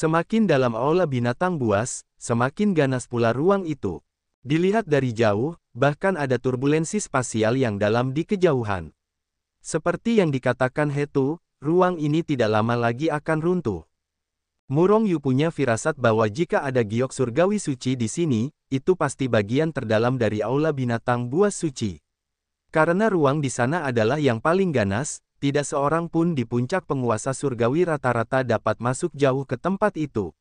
Semakin dalam aula binatang buas, semakin ganas pula ruang itu. Dilihat dari jauh, bahkan ada turbulensi spasial yang dalam di kejauhan. Seperti yang dikatakan Hetu, ruang ini tidak lama lagi akan runtuh. Murong Yu punya firasat bahwa jika ada giok surgawi suci di sini, itu pasti bagian terdalam dari aula binatang buas suci. Karena ruang di sana adalah yang paling ganas, tidak seorang pun di puncak penguasa surgawi rata-rata dapat masuk jauh ke tempat itu.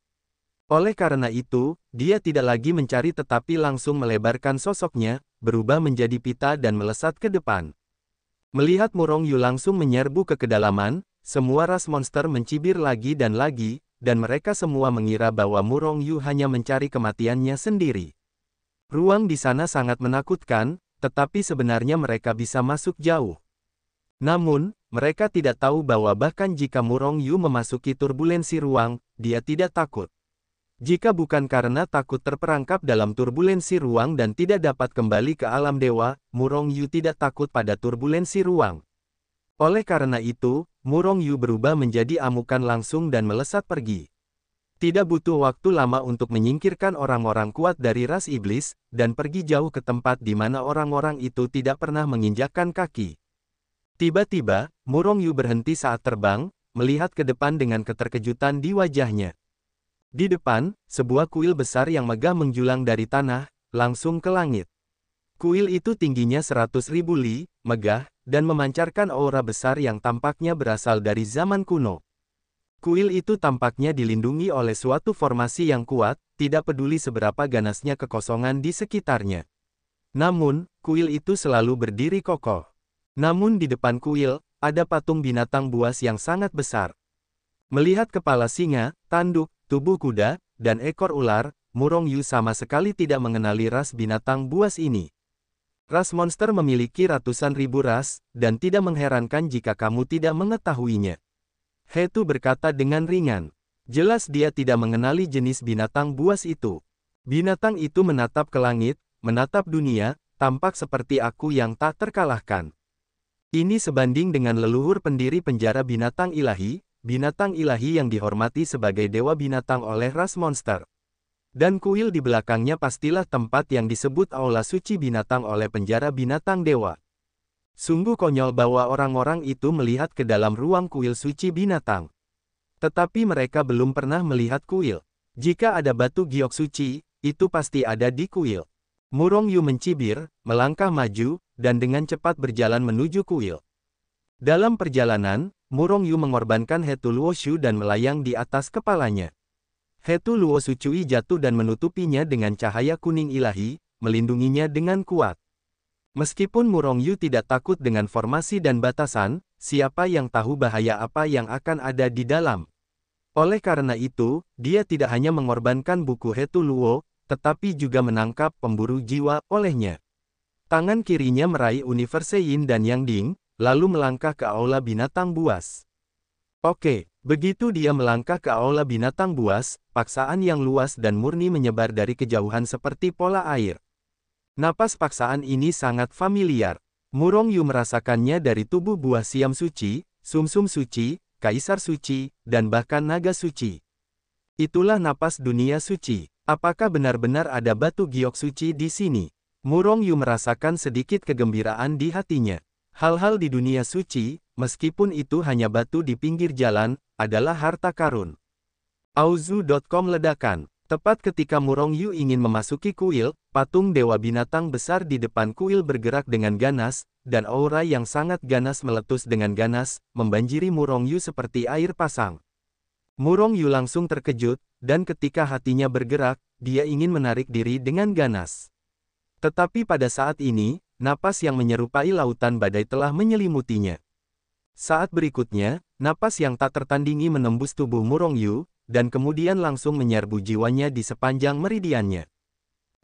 Oleh karena itu, dia tidak lagi mencari tetapi langsung melebarkan sosoknya, berubah menjadi pita dan melesat ke depan. Melihat Murong Yu langsung menyerbu ke kedalaman, semua ras monster mencibir lagi, dan mereka semua mengira bahwa Murong Yu hanya mencari kematiannya sendiri. Ruang di sana sangat menakutkan, tetapi sebenarnya mereka bisa masuk jauh. Namun, mereka tidak tahu bahwa bahkan jika Murong Yu memasuki turbulensi ruang, dia tidak takut. Jika bukan karena takut terperangkap dalam turbulensi ruang dan tidak dapat kembali ke alam dewa, Murong Yu tidak takut pada turbulensi ruang. Oleh karena itu, Murong Yu berubah menjadi amukan langsung dan melesat pergi. Tidak butuh waktu lama untuk menyingkirkan orang-orang kuat dari ras iblis, dan pergi jauh ke tempat di mana orang-orang itu tidak pernah menginjakkan kaki. Tiba-tiba, Murong Yu berhenti saat terbang, melihat ke depan dengan keterkejutan di wajahnya. Di depan, sebuah kuil besar yang megah menjulang dari tanah, langsung ke langit. Kuil itu tingginya 100.000 li, megah, dan memancarkan aura besar yang tampaknya berasal dari zaman kuno. Kuil itu tampaknya dilindungi oleh suatu formasi yang kuat, tidak peduli seberapa ganasnya kekosongan di sekitarnya. Namun, kuil itu selalu berdiri kokoh. Namun di depan kuil, ada patung binatang buas yang sangat besar. Melihat kepala singa, tanduk, tubuh kuda, dan ekor ular, Murong Yu sama sekali tidak mengenali ras binatang buas ini. Ras monster memiliki ratusan ribu ras, dan tidak mengherankan jika kamu tidak mengetahuinya. Hetu berkata dengan ringan. Jelas dia tidak mengenali jenis binatang buas itu. Binatang itu menatap ke langit, menatap dunia, tampak seperti aku yang tak terkalahkan. Ini sebanding dengan leluhur pendiri penjara binatang ilahi yang dihormati sebagai dewa binatang oleh ras monster. Dan kuil di belakangnya pastilah tempat yang disebut aula suci binatang oleh penjara binatang dewa. Sungguh konyol bahwa orang-orang itu melihat ke dalam ruang kuil suci binatang. Tetapi mereka belum pernah melihat kuil. Jika ada batu giok suci, itu pasti ada di kuil. Murong Yu mencibir, melangkah maju, dan dengan cepat berjalan menuju kuil. Dalam perjalanan, Murong Yu mengorbankan Hetu Luoshu dan melayang di atas kepalanya. Hetu Luoshu Cui jatuh dan menutupinya dengan cahaya kuning ilahi, melindunginya dengan kuat. Meskipun Murong Yu tidak takut dengan formasi dan batasan, siapa yang tahu bahaya apa yang akan ada di dalam. Oleh karena itu, dia tidak hanya mengorbankan buku Hetu Luo, tetapi juga menangkap pemburu jiwa olehnya. Tangan kirinya meraih Universe Yin dan Yang Ding, lalu melangkah ke aula binatang buas. Oke, begitu dia melangkah ke aula binatang buas, paksaan yang luas dan murni menyebar dari kejauhan seperti pola air. Napas paksaan ini sangat familiar. Murong Yu merasakannya dari tubuh buah siam suci, sumsum suci, kaisar suci, dan bahkan naga suci. Itulah napas dunia suci. Apakah benar-benar ada batu giok suci di sini? Murong Yu merasakan sedikit kegembiraan di hatinya. Hal-hal di dunia suci, meskipun itu hanya batu di pinggir jalan, adalah harta karun. Auzu.com ledakan. Tepat ketika Murong Yu ingin memasuki kuil, patung dewa binatang besar di depan kuil bergerak dengan ganas, dan aura yang sangat ganas meletus dengan ganas, membanjiri Murong Yu seperti air pasang. Murong Yu langsung terkejut, dan ketika hatinya bergerak, dia ingin menarik diri dengan ganas. Tetapi pada saat ini, napas yang menyerupai lautan badai telah menyelimutinya. Saat berikutnya, napas yang tak tertandingi menembus tubuh Murong Yu, dan kemudian langsung menyerbu jiwanya di sepanjang meridiannya.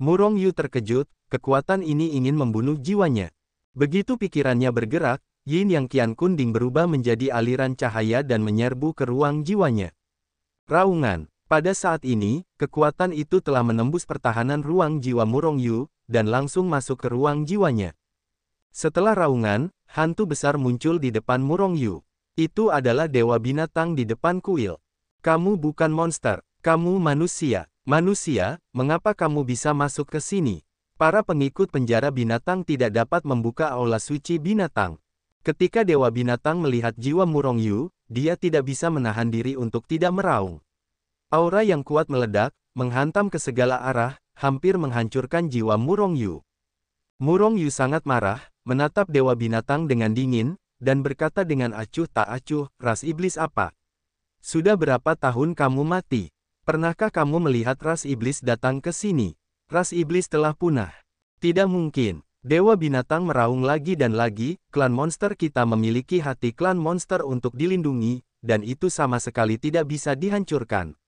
Murong Yu terkejut, kekuatan ini ingin membunuh jiwanya. Begitu pikirannya bergerak, Yin yang kian kuning berubah menjadi aliran cahaya dan menyerbu ke ruang jiwanya. Raungan. Pada saat ini, kekuatan itu telah menembus pertahanan ruang jiwa Murong Yu, dan langsung masuk ke ruang jiwanya. Setelah raungan, hantu besar muncul di depan Murong Yu. Itu adalah dewa binatang di depan kuil. Kamu bukan monster. Kamu manusia. Manusia, mengapa kamu bisa masuk ke sini? Para pengikut penjara binatang tidak dapat membuka aula suci binatang. Ketika Dewa Binatang melihat jiwa Murong Yu, dia tidak bisa menahan diri untuk tidak meraung. Aura yang kuat meledak, menghantam ke segala arah, hampir menghancurkan jiwa Murong Yu. Murong Yu sangat marah, menatap Dewa Binatang dengan dingin, dan berkata dengan acuh tak acuh, ras iblis apa? Sudah berapa tahun kamu mati? Pernahkah kamu melihat ras iblis datang ke sini? Ras iblis telah punah. Tidak mungkin. Dewa Binatang meraung lagi dan lagi, klan monster kita memiliki hati klan monster untuk dilindungi, dan itu sama sekali tidak bisa dihancurkan.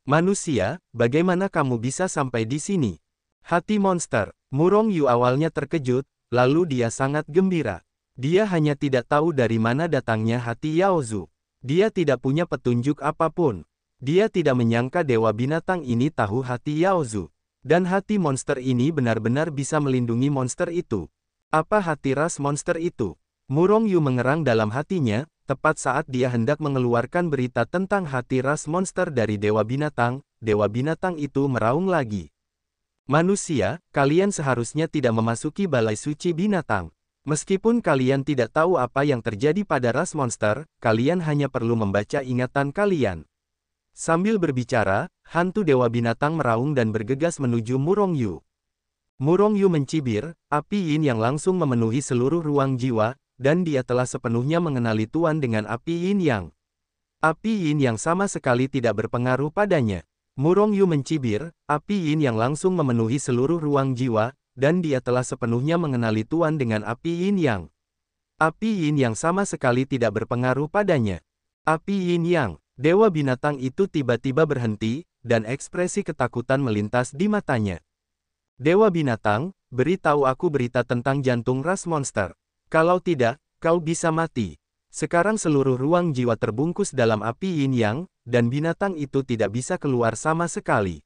Manusia, bagaimana kamu bisa sampai di sini? Hati monster. Murong Yu awalnya terkejut, lalu dia sangat gembira. Dia hanya tidak tahu dari mana datangnya hati Yaozu. Dia tidak punya petunjuk apapun. Dia tidak menyangka Dewa Binatang ini tahu hati Yaozu. Dan hati monster ini benar-benar bisa melindungi monster itu. Apa hati ras monster itu? Murong Yu mengerang dalam hatinya, tepat saat dia hendak mengeluarkan berita tentang hati ras monster dari Dewa Binatang itu meraung lagi. Manusia, kalian seharusnya tidak memasuki balai suci binatang. Meskipun kalian tidak tahu apa yang terjadi pada ras monster, kalian hanya perlu membaca ingatan kalian. Sambil berbicara, hantu Dewa Binatang meraung dan bergegas menuju Murong Yu. Murong Yu mencibir, api yin yang langsung memenuhi seluruh ruang jiwa, dan dia telah sepenuhnya mengenali Tuan dengan api yin yang. Api yin yang sama sekali tidak berpengaruh padanya. Murong Yu mencibir, api yin yang langsung memenuhi seluruh ruang jiwa, dan dia telah sepenuhnya mengenali Tuan dengan api yin yang. Api yin yang sama sekali tidak berpengaruh padanya. Api yin yang. Dewa Binatang itu tiba-tiba berhenti, dan ekspresi ketakutan melintas di matanya. Dewa Binatang, beritahu aku berita tentang jantung ras monster. Kalau tidak, kau bisa mati. Sekarang seluruh ruang jiwa terbungkus dalam api yin yang, dan binatang itu tidak bisa keluar sama sekali.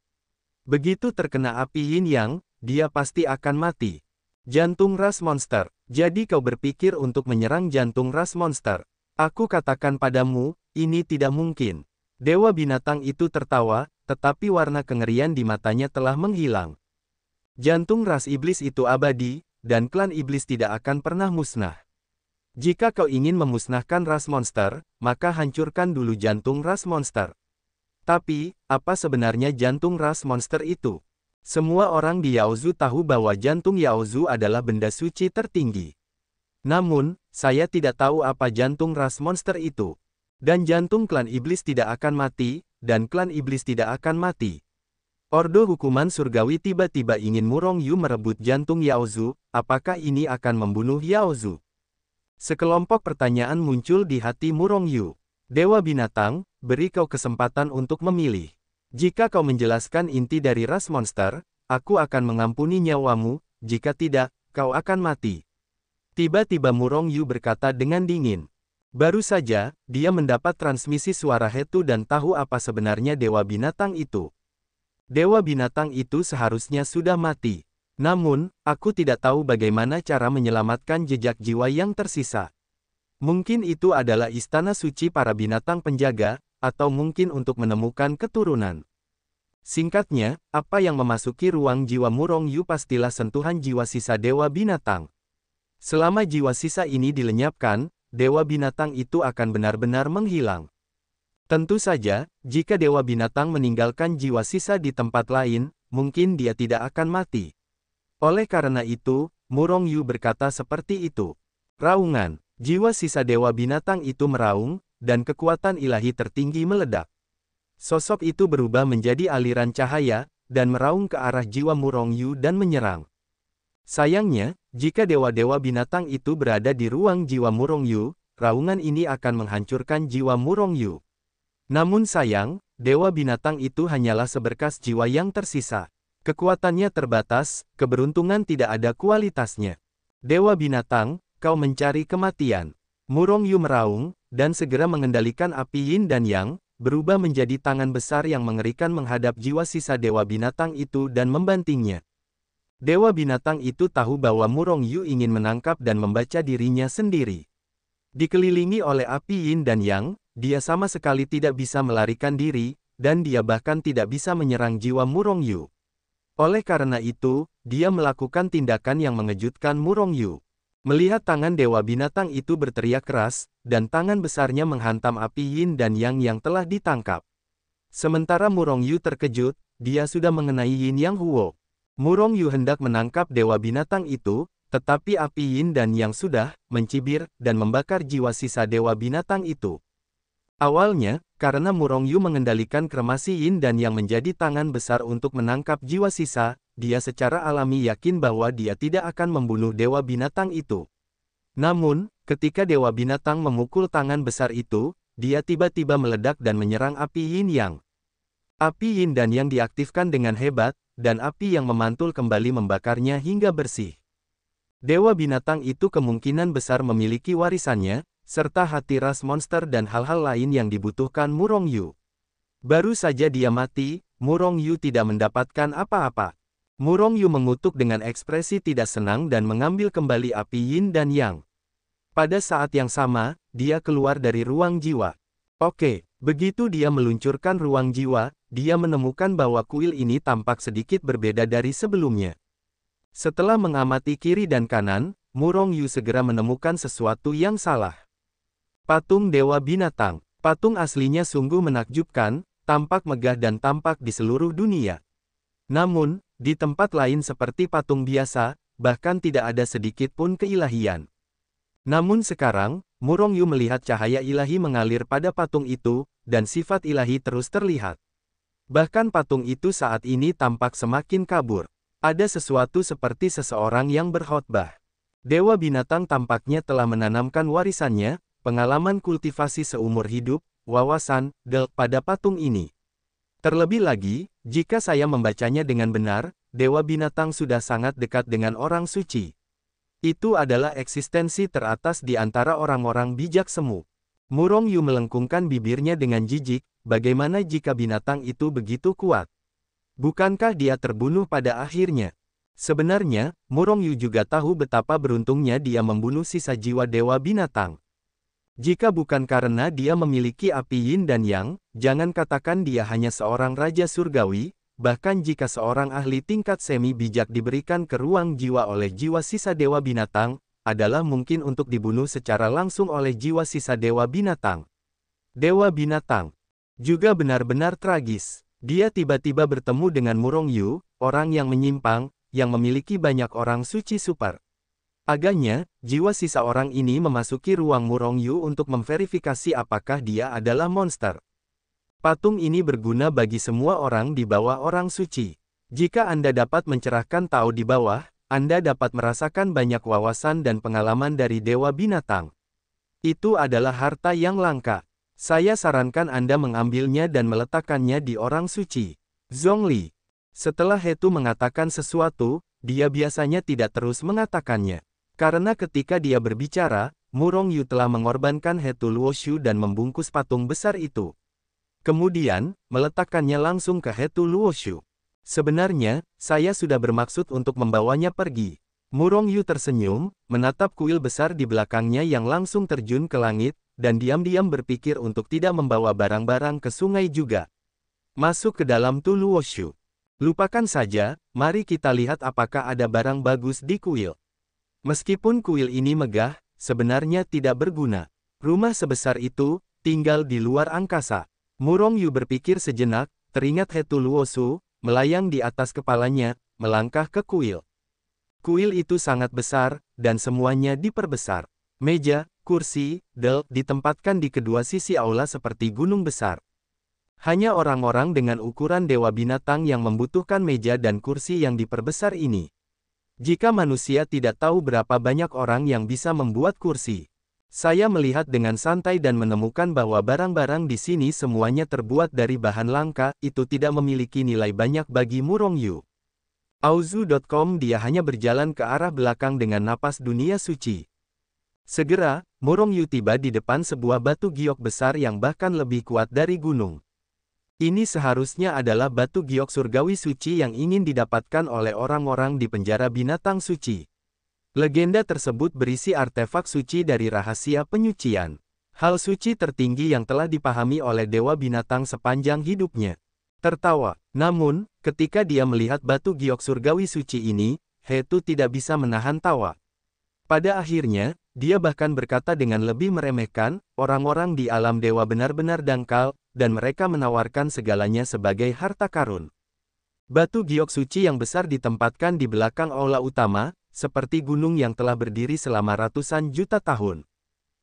Begitu terkena api yin yang, dia pasti akan mati. Jantung ras monster. Jadi kau berpikir untuk menyerang jantung ras monster. Aku katakan padamu, ini tidak mungkin. Dewa Binatang itu tertawa, tetapi warna kengerian di matanya telah menghilang. Jantung ras iblis itu abadi, dan klan iblis tidak akan pernah musnah. Jika kau ingin memusnahkan ras monster, maka hancurkan dulu jantung ras monster. Tapi, apa sebenarnya jantung ras monster itu? Semua orang di Yaozu tahu bahwa jantung Yaozu adalah benda suci tertinggi. Namun, saya tidak tahu apa jantung ras monster itu. Dan jantung klan iblis tidak akan mati, dan klan iblis tidak akan mati. Ordo hukuman surgawi tiba-tiba ingin Murong Yu merebut jantung Yaozu, apakah ini akan membunuh Yaozu? Sekelompok pertanyaan muncul di hati Murong Yu. Dewa Binatang, beri kau kesempatan untuk memilih. Jika kau menjelaskan inti dari ras monster, aku akan mengampuni nyawamu, jika tidak, kau akan mati. Tiba-tiba Murong Yu berkata dengan dingin. Baru saja, dia mendapat transmisi suara Hetu dan tahu apa sebenarnya Dewa Binatang itu. Dewa Binatang itu seharusnya sudah mati. Namun, aku tidak tahu bagaimana cara menyelamatkan jejak jiwa yang tersisa. Mungkin itu adalah istana suci para binatang penjaga, atau mungkin untuk menemukan keturunan. Singkatnya, apa yang memasuki ruang jiwa Murong Yu pastilah sentuhan jiwa sisa Dewa Binatang. Selama jiwa sisa ini dilenyapkan, Dewa Binatang itu akan benar-benar menghilang. Tentu saja, jika Dewa Binatang meninggalkan jiwa sisa di tempat lain, mungkin dia tidak akan mati. Oleh karena itu, Murong Yu berkata seperti itu. Raungan, jiwa sisa Dewa Binatang itu meraung, dan kekuatan ilahi tertinggi meledak. Sosok itu berubah menjadi aliran cahaya, dan meraung ke arah jiwa Murong Yu dan menyerang. Sayangnya, jika dewa-dewa binatang itu berada di ruang jiwa Murong Yu, raungan ini akan menghancurkan jiwa Murong Yu. Namun sayang, dewa binatang itu hanyalah seberkas jiwa yang tersisa. Kekuatannya terbatas, keberuntungan tidak ada kualitasnya. Dewa binatang, kau mencari kematian. Murong Yu meraung, dan segera mengendalikan api yin dan yang, berubah menjadi tangan besar yang mengerikan menghadap jiwa sisa dewa binatang itu dan membantingnya. Dewa binatang itu tahu bahwa Murong Yu ingin menangkap dan membaca dirinya sendiri. Dikelilingi oleh api yin dan yang, dia sama sekali tidak bisa melarikan diri, dan dia bahkan tidak bisa menyerang jiwa Murongyu. Oleh karena itu, dia melakukan tindakan yang mengejutkan Murongyu. Melihat tangan Dewa Binatang itu berteriak keras, dan tangan besarnya menghantam api Yin dan Yang yang telah ditangkap. Sementara Murongyu terkejut, dia sudah mengenai Yin Yang Huo. Murongyu hendak menangkap Dewa Binatang itu, tetapi api Yin dan Yang sudah mencibir dan membakar jiwa sisa Dewa Binatang itu. Awalnya, karena Murongyu mengendalikan kremasi Yin dan Yang menjadi tangan besar untuk menangkap jiwa sisa, dia secara alami yakin bahwa dia tidak akan membunuh Dewa Binatang itu. Namun, ketika Dewa Binatang memukul tangan besar itu, dia tiba-tiba meledak dan menyerang api Yin Yang. Api Yin dan Yang diaktifkan dengan hebat, dan api yang memantul kembali membakarnya hingga bersih. Dewa Binatang itu kemungkinan besar memiliki warisannya, serta hati ras monster dan hal-hal lain yang dibutuhkan Murongyu. Baru saja dia mati, Murongyu tidak mendapatkan apa-apa. Murongyu mengutuk dengan ekspresi tidak senang dan mengambil kembali api Yin dan Yang. Pada saat yang sama, dia keluar dari ruang jiwa. Oke, begitu dia meluncurkan ruang jiwa, dia menemukan bahwa kuil ini tampak sedikit berbeda dari sebelumnya. Setelah mengamati kiri dan kanan, Murongyu segera menemukan sesuatu yang salah. Patung Dewa Binatang. Patung aslinya sungguh menakjubkan, tampak megah dan tampak di seluruh dunia. Namun, di tempat lain seperti patung biasa, bahkan tidak ada sedikit pun keilahian. Namun sekarang, Murongyu melihat cahaya ilahi mengalir pada patung itu, dan sifat ilahi terus terlihat. Bahkan patung itu saat ini tampak semakin kabur. Ada sesuatu seperti seseorang yang berkhotbah. Dewa Binatang tampaknya telah menanamkan warisannya, pengalaman kultivasi seumur hidup, wawasan, pada patung ini. Terlebih lagi, jika saya membacanya dengan benar, Dewa Binatang sudah sangat dekat dengan orang suci. Itu adalah eksistensi teratas di antara orang-orang bijak semu. Murongyu melengkungkan bibirnya dengan jijik, bagaimana jika binatang itu begitu kuat? Bukankah dia terbunuh pada akhirnya? Sebenarnya, Murongyu juga tahu betapa beruntungnya dia membunuh sisa jiwa Dewa Binatang. Jika bukan karena dia memiliki api Yin dan Yang, jangan katakan dia hanya seorang raja surgawi, bahkan jika seorang ahli tingkat semi bijak diberikan ke ruang jiwa oleh jiwa sisa Dewa Binatang, adalah mungkin untuk dibunuh secara langsung oleh jiwa sisa Dewa Binatang. Dewa Binatang juga benar-benar tragis. Dia tiba-tiba bertemu dengan Murongyu, orang yang menyimpang, yang memiliki banyak orang suci super. Agaknya, jiwa sisa orang ini memasuki ruang Murongyu untuk memverifikasi apakah dia adalah monster. Patung ini berguna bagi semua orang di bawah orang suci. Jika Anda dapat mencerahkan Tao di bawah, Anda dapat merasakan banyak wawasan dan pengalaman dari Dewa Binatang. Itu adalah harta yang langka. Saya sarankan Anda mengambilnya dan meletakkannya di orang suci. Zhongli. Setelah Hetu mengatakan sesuatu, dia biasanya tidak terus mengatakannya. Karena ketika dia berbicara, Murongyu telah mengorbankan Hetu Luoshu dan membungkus patung besar itu. Kemudian, meletakkannya langsung ke Hetu Luoshu. Sebenarnya, saya sudah bermaksud untuk membawanya pergi. Murongyu tersenyum, menatap kuil besar di belakangnya yang langsung terjun ke langit, dan diam-diam berpikir untuk tidak membawa barang-barang ke sungai juga. Masuk ke dalam Tu Luoshu. Lupakan saja, mari kita lihat apakah ada barang bagus di kuil. Meskipun kuil ini megah, sebenarnya tidak berguna. Rumah sebesar itu, tinggal di luar angkasa. Murongyu berpikir sejenak, teringat Hetu Luoshu, melayang di atas kepalanya, melangkah ke kuil. Kuil itu sangat besar, dan semuanya diperbesar. Meja, kursi, ditempatkan di kedua sisi aula seperti gunung besar. Hanya orang-orang dengan ukuran Dewa Binatang yang membutuhkan meja dan kursi yang diperbesar ini. Jika manusia tidak tahu berapa banyak orang yang bisa membuat kursi. Saya melihat dengan santai dan menemukan bahwa barang-barang di sini semuanya terbuat dari bahan langka, itu tidak memiliki nilai banyak bagi Murongyu. Auzu.com. Dia hanya berjalan ke arah belakang dengan napas dunia suci. Segera, Murongyu tiba di depan sebuah batu giok besar yang bahkan lebih kuat dari gunung. Ini seharusnya adalah batu giok surgawi suci yang ingin didapatkan oleh orang-orang di penjara binatang suci. Legenda tersebut berisi artefak suci dari rahasia penyucian. Hal suci tertinggi yang telah dipahami oleh Dewa Binatang sepanjang hidupnya. Tertawa. Namun, ketika dia melihat batu giok surgawi suci ini, Hetu tidak bisa menahan tawa. Pada akhirnya, dia bahkan berkata dengan lebih meremehkan, orang-orang di alam dewa benar-benar dangkal, dan mereka menawarkan segalanya sebagai harta karun. Batu giok suci yang besar ditempatkan di belakang aula utama, seperti gunung yang telah berdiri selama ratusan juta tahun.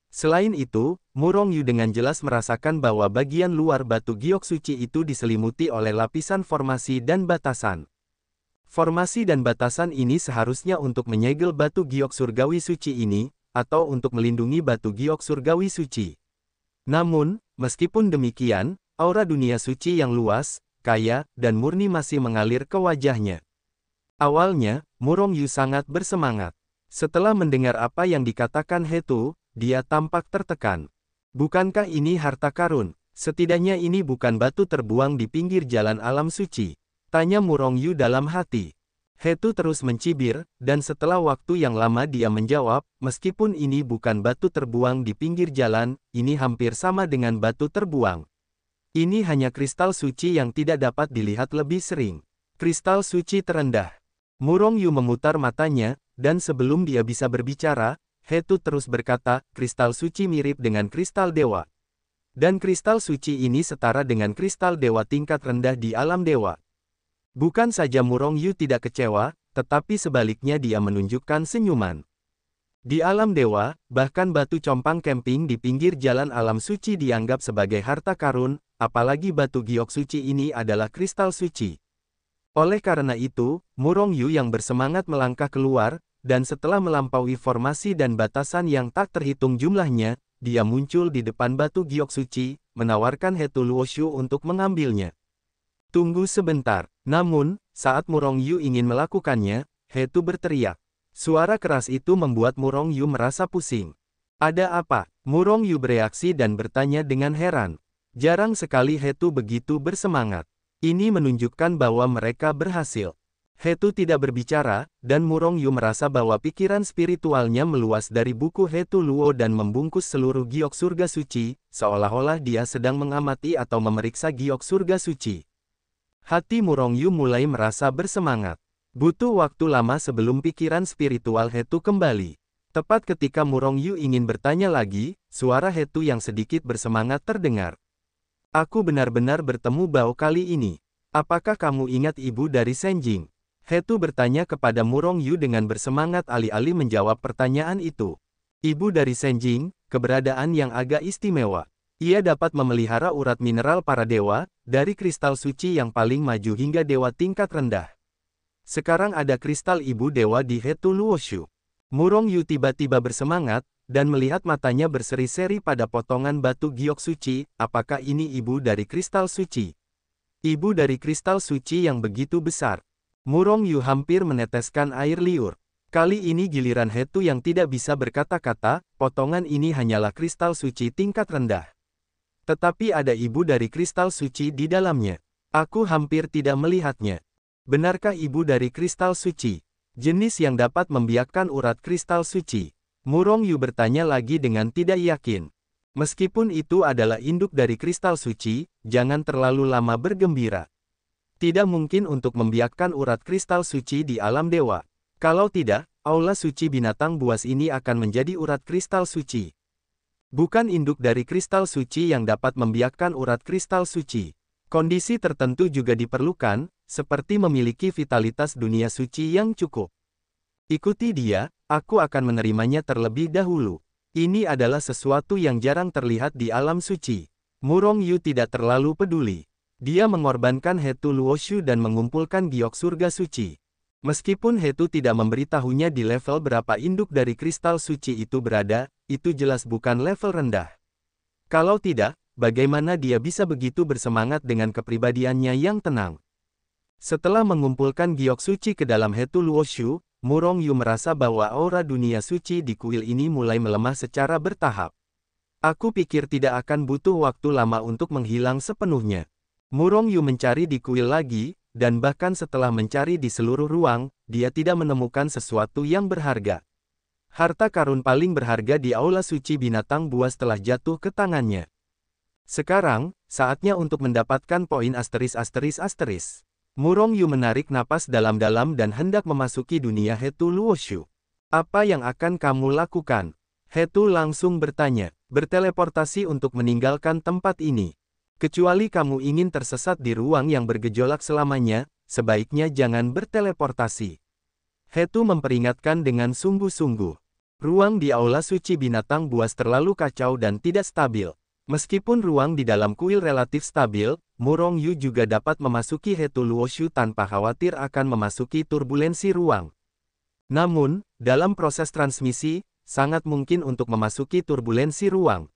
Selain itu, Murong Yu dengan jelas merasakan bahwa bagian luar batu giok suci itu diselimuti oleh lapisan formasi dan batasan. Formasi dan batasan ini seharusnya untuk menyegel batu giok surgawi suci ini, atau untuk melindungi batu giok surgawi suci. Namun, meskipun demikian, aura dunia suci yang luas, kaya, dan murni masih mengalir ke wajahnya. Awalnya, Murong Yu sangat bersemangat. Setelah mendengar apa yang dikatakan Hetu, dia tampak tertekan. Bukankah ini harta karun? Setidaknya ini bukan batu terbuang di pinggir jalan alam suci. Tanya Murong Yu dalam hati. Hetu terus mencibir, dan setelah waktu yang lama dia menjawab, meskipun ini bukan batu terbuang di pinggir jalan, ini hampir sama dengan batu terbuang. Ini hanya kristal suci yang tidak dapat dilihat lebih sering. Kristal suci terendah. Murong Yu memutar matanya, dan sebelum dia bisa berbicara, Hetu terus berkata, kristal suci mirip dengan kristal dewa. Dan kristal suci ini setara dengan kristal dewa tingkat rendah di alam dewa. Bukan saja Murong Yu tidak kecewa, tetapi sebaliknya dia menunjukkan senyuman. Di alam dewa, bahkan batu compang camping di pinggir jalan alam suci dianggap sebagai harta karun, apalagi batu giok suci ini adalah kristal suci. Oleh karena itu, Murong Yu yang bersemangat melangkah keluar, dan setelah melampaui formasi dan batasan yang tak terhitung jumlahnya, dia muncul di depan batu giok suci, menawarkan Hetu Luoshu untuk mengambilnya. Tunggu sebentar. Namun, saat Murong Yu ingin melakukannya, Hetu berteriak. Suara keras itu membuat Murong Yu merasa pusing. Ada apa? Murong Yu bereaksi dan bertanya dengan heran. Jarang sekali Hetu begitu bersemangat. Ini menunjukkan bahwa mereka berhasil. Hetu tidak berbicara, dan Murong Yu merasa bahwa pikiran spiritualnya meluas dari buku Hetu Luo dan membungkus seluruh giok surga suci, seolah-olah dia sedang mengamati atau memeriksa giok surga suci. Hati Murong Yu mulai merasa bersemangat. Butuh waktu lama sebelum pikiran spiritual Hetu kembali. Tepat ketika Murong Yu ingin bertanya lagi, suara Hetu yang sedikit bersemangat terdengar. Aku benar-benar bertemu Bao kali ini. Apakah kamu ingat ibu dari Senjing? Hetu bertanya kepada Murong Yu dengan bersemangat alih-alih menjawab pertanyaan itu. Ibu dari Senjing, keberadaan yang agak istimewa. Ia dapat memelihara urat mineral para dewa, dari kristal suci yang paling maju hingga dewa tingkat rendah. Sekarang ada kristal ibu dewa di Hetu Luoshu. Murong Yu tiba-tiba bersemangat, dan melihat matanya berseri-seri pada potongan batu giok suci, apakah ini ibu dari kristal suci? Ibu dari kristal suci yang begitu besar. Murong Yu hampir meneteskan air liur. Kali ini giliran Hetu yang tidak bisa berkata-kata, potongan ini hanyalah kristal suci tingkat rendah. Tetapi ada ibu dari kristal suci di dalamnya. Aku hampir tidak melihatnya. Benarkah ibu dari kristal suci? Jenis yang dapat membiakkan urat kristal suci. Murong Yu bertanya lagi dengan tidak yakin. Meskipun itu adalah induk dari kristal suci, jangan terlalu lama bergembira. Tidak mungkin untuk membiakkan urat kristal suci di alam dewa. Kalau tidak, aula suci binatang buas ini akan menjadi urat kristal suci. Bukan induk dari kristal suci yang dapat membiakkan urat kristal suci. Kondisi tertentu juga diperlukan, seperti memiliki vitalitas dunia suci yang cukup. Ikuti dia, aku akan menerimanya terlebih dahulu. Ini adalah sesuatu yang jarang terlihat di alam suci. Murong Yu tidak terlalu peduli. Dia mengorbankan Hetu Luoshu dan mengumpulkan giok surga suci. Meskipun Hetu tidak memberitahunya di level berapa induk dari kristal suci itu berada, itu jelas bukan level rendah. Kalau tidak, bagaimana dia bisa begitu bersemangat dengan kepribadiannya yang tenang? Setelah mengumpulkan giok suci ke dalam Hetu Luoshu, Murong Yu merasa bahwa aura dunia suci di kuil ini mulai melemah secara bertahap. Aku pikir tidak akan butuh waktu lama untuk menghilang sepenuhnya. Murong Yu mencari di kuil lagi, dan bahkan setelah mencari di seluruh ruang, dia tidak menemukan sesuatu yang berharga. Harta karun paling berharga di aula suci binatang buas telah jatuh ke tangannya. Sekarang, saatnya untuk mendapatkan poin asteris. Murong Yu menarik napas dalam-dalam dan hendak memasuki dunia Hetu Luoshu. Apa yang akan kamu lakukan? Hetu langsung bertanya, berteleportasi untuk meninggalkan tempat ini. Kecuali kamu ingin tersesat di ruang yang bergejolak selamanya, sebaiknya jangan berteleportasi. Hetu memperingatkan dengan sungguh-sungguh. Ruang di aula suci binatang buas terlalu kacau dan tidak stabil. Meskipun ruang di dalam kuil relatif stabil, Murong Yu juga dapat memasuki Hetu Luoshu tanpa khawatir akan memasuki turbulensi ruang. Namun, dalam proses transmisi, sangat mungkin untuk memasuki turbulensi ruang.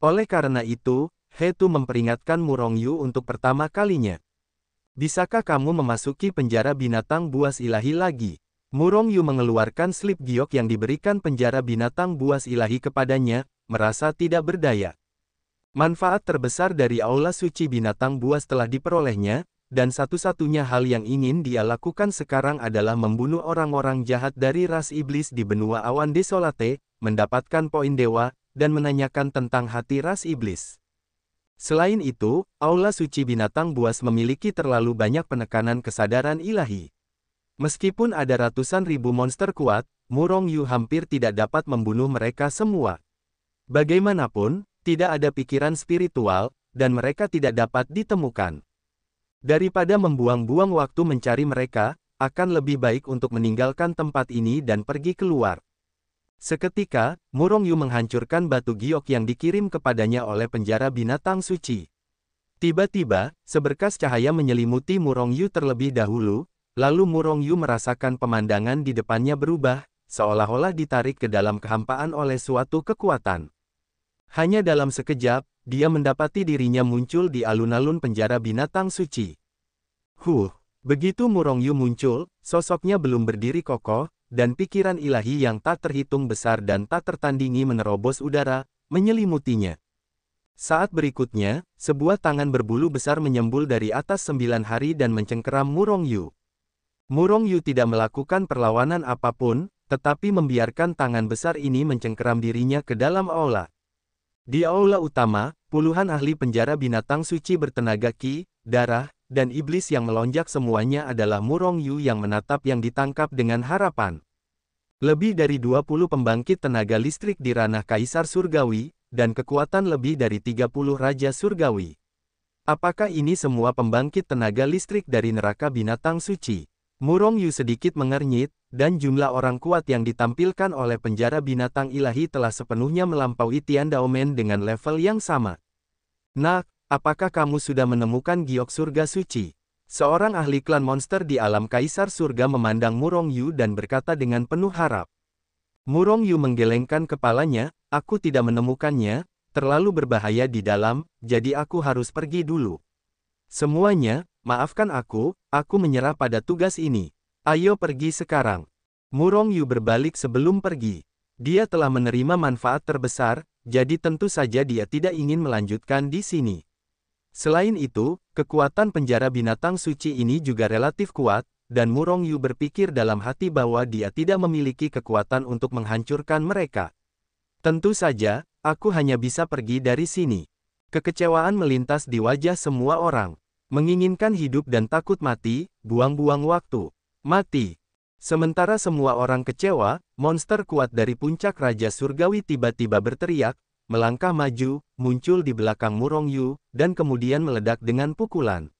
Oleh karena itu, Hetu memperingatkan Murong Yu untuk pertama kalinya. Bisakah kamu memasuki penjara binatang buas ilahi lagi? Murong Yu mengeluarkan slip giok yang diberikan penjara binatang buas ilahi kepadanya, merasa tidak berdaya. Manfaat terbesar dari aula suci binatang buas telah diperolehnya, dan satu-satunya hal yang ingin dia lakukan sekarang adalah membunuh orang-orang jahat dari ras iblis di benua awan desolate, mendapatkan poin dewa, dan menanyakan tentang hati ras iblis. Selain itu, aula suci binatang buas memiliki terlalu banyak penekanan kesadaran ilahi. Meskipun ada ratusan ribu monster kuat, Murong Yu hampir tidak dapat membunuh mereka semua. Bagaimanapun, tidak ada pikiran spiritual, dan mereka tidak dapat ditemukan. Daripada membuang-buang waktu mencari mereka, akan lebih baik untuk meninggalkan tempat ini dan pergi keluar. Seketika, Murong Yu menghancurkan batu giok yang dikirim kepadanya oleh penjara binatang suci. Tiba-tiba, seberkas cahaya menyelimuti Murong Yu terlebih dahulu, lalu Murong Yu merasakan pemandangan di depannya berubah, seolah-olah ditarik ke dalam kehampaan oleh suatu kekuatan. Hanya dalam sekejap, dia mendapati dirinya muncul di alun-alun penjara binatang suci. Begitu Murong Yu muncul, sosoknya belum berdiri kokoh, dan pikiran ilahi yang tak terhitung besar dan tak tertandingi menerobos udara, menyelimutinya. Saat berikutnya, sebuah tangan berbulu besar menyembul dari atas 9 hari dan mencengkeram Murong Yu. Murong Yu tidak melakukan perlawanan apapun, tetapi membiarkan tangan besar ini mencengkeram dirinya ke dalam aula. Di aula utama, puluhan ahli penjara binatang suci bertenaga ki, darah, dan iblis yang melonjak semuanya adalah Murong Yu yang menatap yang ditangkap dengan harapan. Lebih dari 20 pembangkit tenaga listrik di ranah Kaisar Surgawi, dan kekuatan lebih dari 30 Raja Surgawi. Apakah ini semua pembangkit tenaga listrik dari neraka binatang suci? Murong Yu sedikit mengernyit, dan jumlah orang kuat yang ditampilkan oleh penjara binatang ilahi telah sepenuhnya melampaui Tian Daomen dengan level yang sama. Nak, apakah kamu sudah menemukan giok surga suci? Seorang ahli klan monster di alam Kaisar Surga memandang Murong Yu dan berkata dengan penuh harap. Murong Yu menggelengkan kepalanya, aku tidak menemukannya, terlalu berbahaya di dalam, jadi aku harus pergi dulu. Semuanya, maafkan aku menyerah pada tugas ini. Ayo pergi sekarang. Murong Yu berbalik sebelum pergi. Dia telah menerima manfaat terbesar, jadi tentu saja dia tidak ingin melanjutkan di sini. Selain itu, kekuatan penjara binatang suci ini juga relatif kuat, dan Murong Yu berpikir dalam hati bahwa dia tidak memiliki kekuatan untuk menghancurkan mereka. Tentu saja, aku hanya bisa pergi dari sini. Kekecewaan melintas di wajah semua orang. Menginginkan hidup dan takut mati, buang-buang waktu. Mati. Sementara semua orang kecewa, monster kuat dari puncak Raja Surgawi tiba-tiba berteriak, melangkah maju, muncul di belakang Murong Yu, dan kemudian meledak dengan pukulan.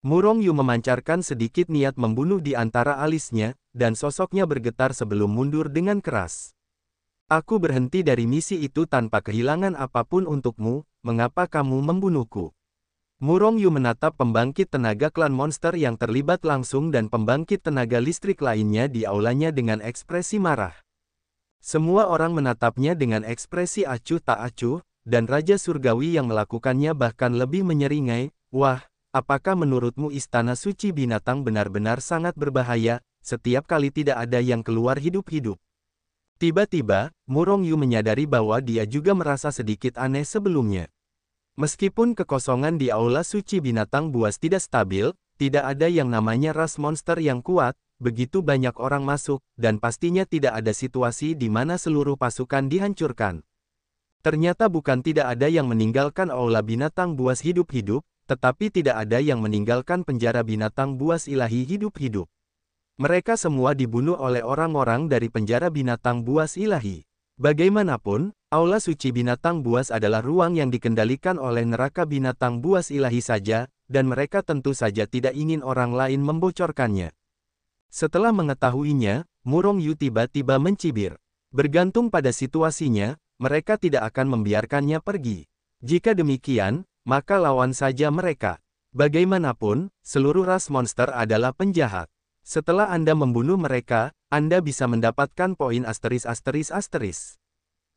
Murong Yu memancarkan sedikit niat membunuh di antara alisnya, dan sosoknya bergetar sebelum mundur dengan keras. Aku berhenti dari misi itu tanpa kehilangan apapun untukmu, mengapa kamu membunuhku? Murong Yu menatap pembangkit tenaga klan monster yang terlibat langsung dan pembangkit tenaga listrik lainnya di aulanya dengan ekspresi marah. Semua orang menatapnya dengan ekspresi acuh tak acuh, dan Raja Surgawi yang melakukannya bahkan lebih menyeringai, wah, apakah menurutmu istana suci binatang benar-benar sangat berbahaya, setiap kali tidak ada yang keluar hidup-hidup. Tiba-tiba, Murong Yu menyadari bahwa dia juga merasa sedikit aneh sebelumnya. Meskipun kekosongan di aula suci binatang buas tidak stabil, tidak ada yang namanya ras monster yang kuat, begitu banyak orang masuk, dan pastinya tidak ada situasi di mana seluruh pasukan dihancurkan. Ternyata bukan tidak ada yang meninggalkan aula binatang buas hidup-hidup, tetapi tidak ada yang meninggalkan penjara binatang buas ilahi hidup-hidup. Mereka semua dibunuh oleh orang-orang dari penjara binatang buas ilahi. Bagaimanapun, aula suci binatang buas adalah ruang yang dikendalikan oleh neraka binatang buas ilahi saja, dan mereka tentu saja tidak ingin orang lain membocorkannya. Setelah mengetahuinya, Murong Yu tiba-tiba mencibir. Bergantung pada situasinya, mereka tidak akan membiarkannya pergi. Jika demikian, maka lawan saja mereka. Bagaimanapun, seluruh ras monster adalah penjahat. Setelah Anda membunuh mereka, Anda bisa mendapatkan poin ****.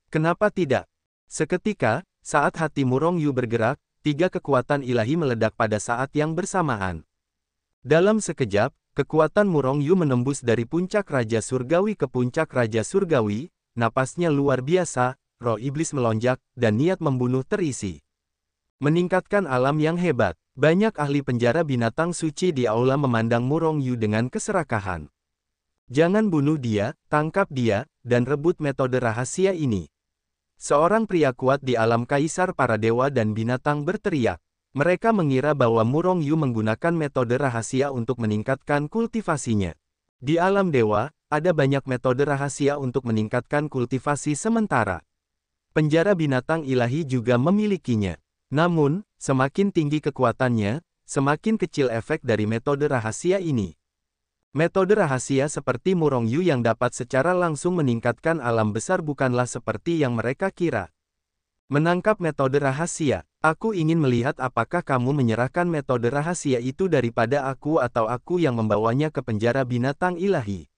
Kenapa tidak? Seketika, saat hati Murong Yu bergerak, 3 kekuatan ilahi meledak pada saat yang bersamaan. Dalam sekejap, kekuatan Murong Yu menembus dari puncak Raja Surgawi ke puncak Raja Surgawi, napasnya luar biasa, roh iblis melonjak, dan niat membunuh terisi. Meningkatkan alam yang hebat. Banyak ahli penjara binatang suci di aula memandang Murong Yu dengan keserakahan. Jangan bunuh dia, tangkap dia, dan rebut metode rahasia ini. Seorang pria kuat di alam kaisar para dewa dan binatang berteriak. Mereka mengira bahwa Murong Yu menggunakan metode rahasia untuk meningkatkan kultivasinya. Di alam dewa, ada banyak metode rahasia untuk meningkatkan kultivasi sementara. Penjara binatang ilahi juga memilikinya. Namun, semakin tinggi kekuatannya, semakin kecil efek dari metode rahasia ini. Metode rahasia seperti Murong Yu yang dapat secara langsung meningkatkan alam besar bukanlah seperti yang mereka kira. Menangkap metode rahasia. Aku ingin melihat apakah kamu menyerahkan metode rahasia itu daripada aku atau aku yang membawanya ke penjara binatang ilahi.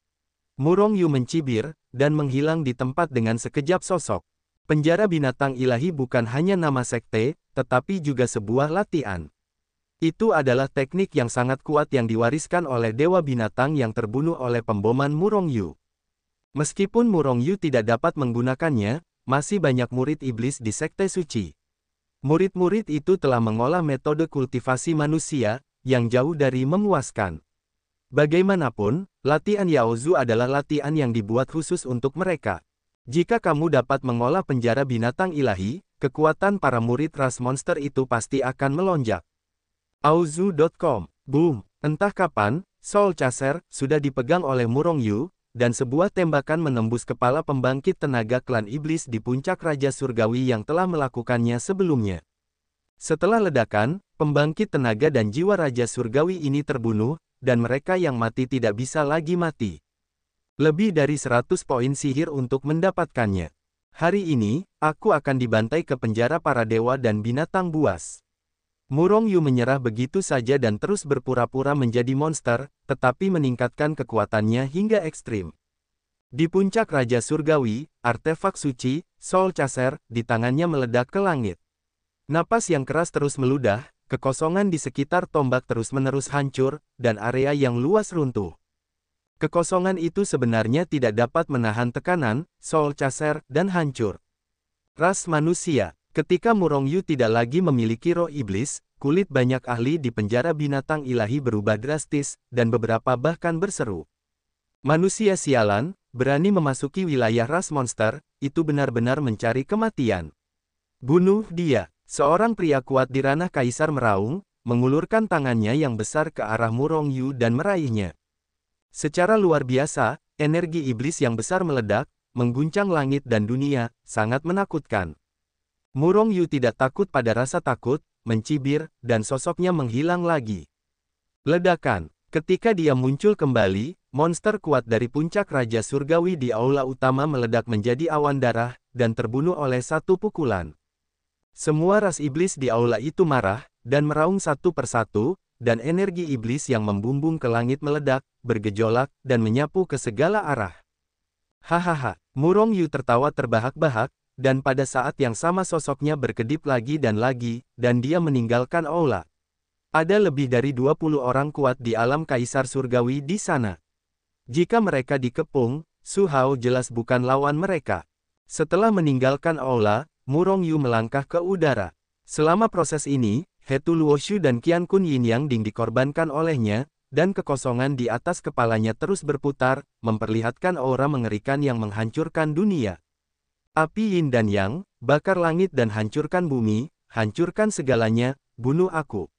Murong Yu mencibir, dan menghilang di tempat dengan sekejap sosok. Penjara binatang ilahi bukan hanya nama sekte, tetapi juga sebuah latihan. Itu adalah teknik yang sangat kuat yang diwariskan oleh dewa binatang yang terbunuh oleh pemboman Murong Yu. Meskipun Murong Yu tidak dapat menggunakannya, masih banyak murid iblis di sekte suci. Murid-murid itu telah mengolah metode kultivasi manusia, yang jauh dari memuaskan. Bagaimanapun, latihan Yaozu adalah latihan yang dibuat khusus untuk mereka. Jika kamu dapat mengolah penjara binatang ilahi, kekuatan para murid ras monster itu pasti akan melonjak. Aozu.com. Boom. Entah kapan, Soul Chaser sudah dipegang oleh Murong Yu, dan sebuah tembakan menembus kepala pembangkit tenaga klan iblis di puncak Raja Surgawi yang telah melakukannya sebelumnya. Setelah ledakan, pembangkit tenaga dan jiwa Raja Surgawi ini terbunuh, dan mereka yang mati tidak bisa lagi mati. Lebih dari 100 poin sihir untuk mendapatkannya. Hari ini, aku akan dibantai ke penjara para dewa dan binatang buas. Murong Yu menyerah begitu saja dan terus berpura-pura menjadi monster, tetapi meningkatkan kekuatannya hingga ekstrim. Di puncak Raja Surgawi, artefak suci, Soul Chaser, di tangannya meledak ke langit. Napas yang keras terus meludah, kekosongan di sekitar tombak terus-menerus hancur, dan area yang luas runtuh. Kekosongan itu sebenarnya tidak dapat menahan tekanan, Soul Chaser, dan hancur. Ras manusia. Ketika Murong Yu tidak lagi memiliki roh iblis, kulit banyak ahli di penjara binatang ilahi berubah drastis, dan beberapa bahkan berseru. Manusia sialan, berani memasuki wilayah ras monster, itu benar-benar mencari kematian. Bunuh dia. Seorang pria kuat di ranah kaisar meraung, mengulurkan tangannya yang besar ke arah Murong Yu dan meraihnya. Secara luar biasa, energi iblis yang besar meledak, mengguncang langit dan dunia, sangat menakutkan. Murong Yu tidak takut pada rasa takut, mencibir, dan sosoknya menghilang lagi. Ledakan. Ketika dia muncul kembali, monster kuat dari puncak Raja Surgawi di aula utama meledak menjadi awan darah, dan terbunuh oleh satu pukulan. Semua ras iblis di aula itu marah, dan meraung satu persatu, dan energi iblis yang membumbung ke langit meledak, bergejolak, dan menyapu ke segala arah. Hahaha, Murong Yu tertawa terbahak-bahak, dan pada saat yang sama sosoknya berkedip lagi, dan dia meninggalkan aula. Ada lebih dari 20 orang kuat di alam kaisar surgawi di sana. Jika mereka dikepung, Su Hao jelas bukan lawan mereka. Setelah meninggalkan aula, Murong Yu melangkah ke udara. Selama proses ini, Hetu Luoshu dan Qian Kun Yin Yang Ding dikorbankan olehnya, dan kekosongan di atas kepalanya terus berputar, memperlihatkan aura mengerikan yang menghancurkan dunia. Api Yin dan Yang, bakar langit dan hancurkan bumi, hancurkan segalanya, bunuh aku.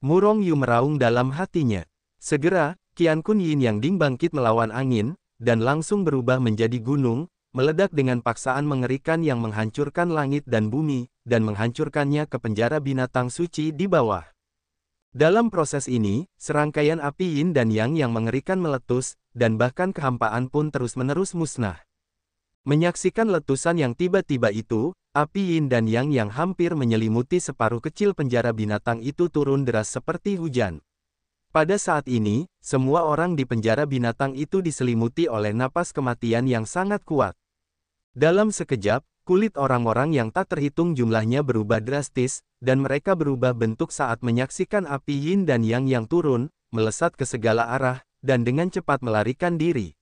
Murong Yu meraung dalam hatinya. Segera, Qiankun Yin Yang Ding bangkit melawan angin, dan langsung berubah menjadi gunung, meledak dengan paksaan mengerikan yang menghancurkan langit dan bumi, dan menghancurkannya ke penjara binatang suci di bawah. Dalam proses ini, serangkaian api Yin dan Yang yang mengerikan meletus, dan bahkan kehampaan pun terus-menerus musnah. Menyaksikan letusan yang tiba-tiba itu, api Yin dan Yang yang hampir menyelimuti separuh kecil penjara binatang itu turun deras seperti hujan. Pada saat ini, semua orang di penjara binatang itu diselimuti oleh napas kematian yang sangat kuat. Dalam sekejap, kulit orang-orang yang tak terhitung jumlahnya berubah drastis, dan mereka berubah bentuk saat menyaksikan api Yin dan Yang yang turun, melesat ke segala arah, dan dengan cepat melarikan diri.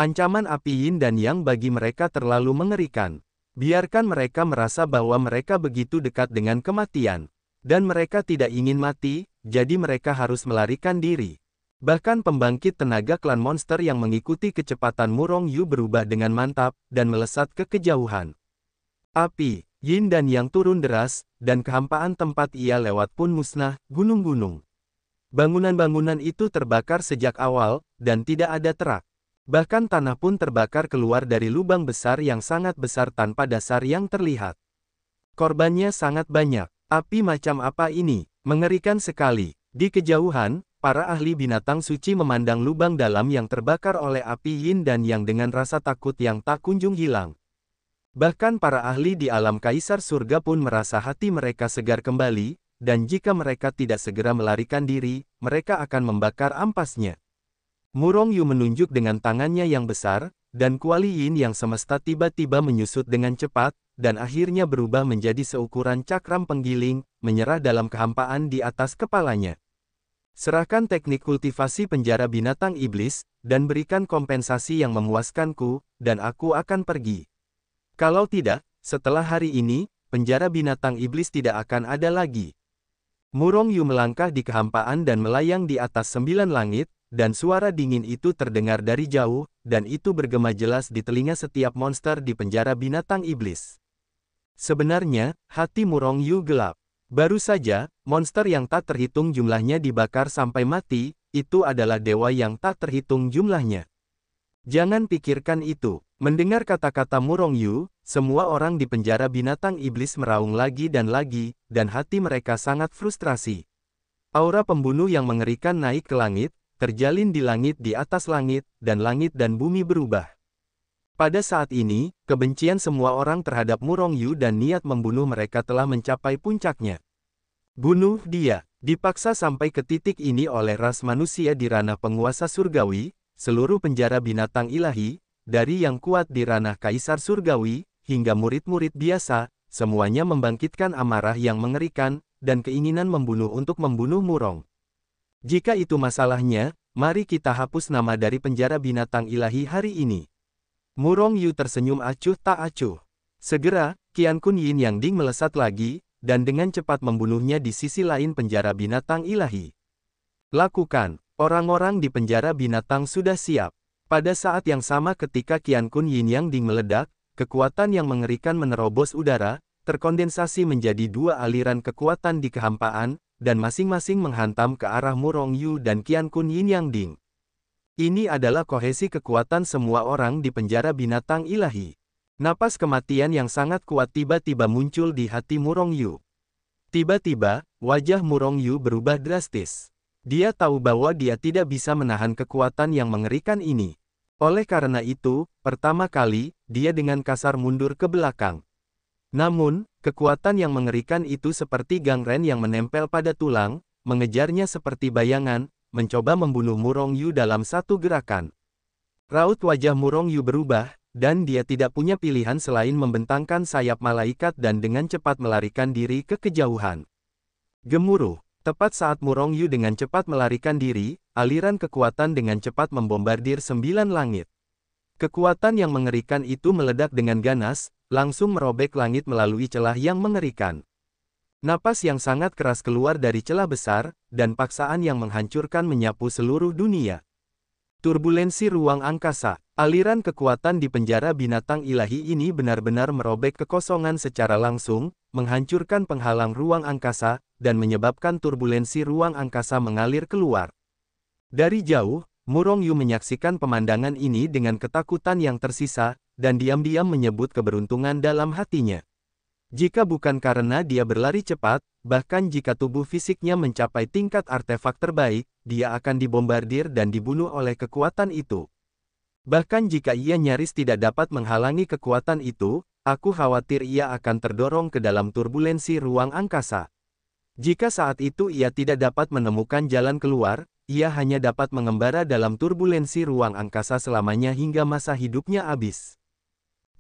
Ancaman api Yin dan Yang bagi mereka terlalu mengerikan. Biarkan mereka merasa bahwa mereka begitu dekat dengan kematian. Dan mereka tidak ingin mati, jadi mereka harus melarikan diri. Bahkan pembangkit tenaga klan monster yang mengikuti kecepatan Murong Yu berubah dengan mantap, dan melesat ke kejauhan. Api Yin dan Yang turun deras, dan kehampaan tempat ia lewat pun musnah, gunung-gunung. Bangunan-bangunan itu terbakar sejak awal, dan tidak ada terang. Bahkan tanah pun terbakar keluar dari lubang besar yang sangat besar tanpa dasar yang terlihat. Korbannya sangat banyak. Api macam apa ini? Mengerikan sekali. Di kejauhan, para ahli binatang suci memandang lubang dalam yang terbakar oleh api Yin dan Yang dengan rasa takut yang tak kunjung hilang. Bahkan para ahli di alam Kaisar Surga pun merasa hati mereka segar kembali, dan jika mereka tidak segera melarikan diri, mereka akan membakar ampasnya. Murong Yu menunjuk dengan tangannya yang besar, dan kuali Yin yang semesta tiba-tiba menyusut dengan cepat, dan akhirnya berubah menjadi seukuran cakram penggiling, menyerah dalam kehampaan di atas kepalanya. Serahkan teknik kultivasi penjara binatang iblis, dan berikan kompensasi yang memuaskanku, dan aku akan pergi. Kalau tidak, setelah hari ini, penjara binatang iblis tidak akan ada lagi. Murong Yu melangkah di kehampaan dan melayang di atas 9 langit, dan suara dingin itu terdengar dari jauh, dan itu bergema jelas di telinga setiap monster di penjara binatang iblis. Sebenarnya, hati Murong Yu gelap. Baru saja, monster yang tak terhitung jumlahnya dibakar sampai mati, itu adalah dewa yang tak terhitung jumlahnya. Jangan pikirkan itu. Mendengar kata-kata Murong Yu, semua orang di penjara binatang iblis meraung lagi, dan hati mereka sangat frustrasi. Aura pembunuh yang mengerikan naik ke langit, terjalin di atas langit dan bumi berubah. Pada saat ini, kebencian semua orang terhadap Murong Yu dan niat membunuh mereka telah mencapai puncaknya. Bunuh dia. Dipaksa sampai ke titik ini oleh ras manusia di ranah penguasa surgawi, seluruh penjara binatang ilahi, dari yang kuat di ranah Kaisar Surgawi, hingga murid-murid biasa, semuanya membangkitkan amarah yang mengerikan, dan keinginan membunuh untuk membunuh Murong. Jika itu masalahnya, mari kita hapus nama dari penjara binatang ilahi hari ini. Murong Yu tersenyum acuh tak acuh. Segera, Qiankun Yin Yang Ding melesat lagi, dan dengan cepat membunuhnya di sisi lain penjara binatang ilahi. Lakukan. Orang-orang di penjara binatang sudah siap. Pada saat yang sama ketika Qiankun Yin Yang Ding meledak, kekuatan yang mengerikan menerobos udara, terkondensasi menjadi 2 aliran kekuatan di kehampaan, dan masing-masing menghantam ke arah Murong Yu dan Qiankun Yin Yang Ding. Ini adalah kohesi kekuatan semua orang di penjara binatang ilahi. Napas kematian yang sangat kuat tiba-tiba muncul di hati Murong Yu. Tiba-tiba, wajah Murong Yu berubah drastis. Dia tahu bahwa dia tidak bisa menahan kekuatan yang mengerikan ini. Oleh karena itu, pertama kali, dia dengan kasar mundur ke belakang. Namun, kekuatan yang mengerikan itu seperti gangren yang menempel pada tulang, mengejarnya seperti bayangan, mencoba membunuh Murong Yu dalam satu gerakan. Raut wajah Murong Yu berubah, dan dia tidak punya pilihan selain membentangkan sayap malaikat dan dengan cepat melarikan diri ke kejauhan. Gemuruh. Tepat saat Murong Yu dengan cepat melarikan diri, aliran kekuatan dengan cepat membombardir 9 langit. Kekuatan yang mengerikan itu meledak dengan ganas, langsung merobek langit melalui celah yang mengerikan. Napas yang sangat keras keluar dari celah besar, dan paksaan yang menghancurkan menyapu seluruh dunia. Turbulensi ruang angkasa. Aliran kekuatan di penjara binatang ilahi ini benar-benar merobek kekosongan secara langsung, menghancurkan penghalang ruang angkasa, dan menyebabkan turbulensi ruang angkasa mengalir keluar. Dari jauh, Murong Yu menyaksikan pemandangan ini dengan ketakutan yang tersisa, dan diam-diam menyebut keberuntungan dalam hatinya. Jika bukan karena dia berlari cepat, bahkan jika tubuh fisiknya mencapai tingkat artefak terbaik, dia akan dibombardir dan dibunuh oleh kekuatan itu. Bahkan jika ia nyaris tidak dapat menghalangi kekuatan itu, aku khawatir ia akan terdorong ke dalam turbulensi ruang angkasa. Jika saat itu ia tidak dapat menemukan jalan keluar, ia hanya dapat mengembara dalam turbulensi ruang angkasa selamanya hingga masa hidupnya habis.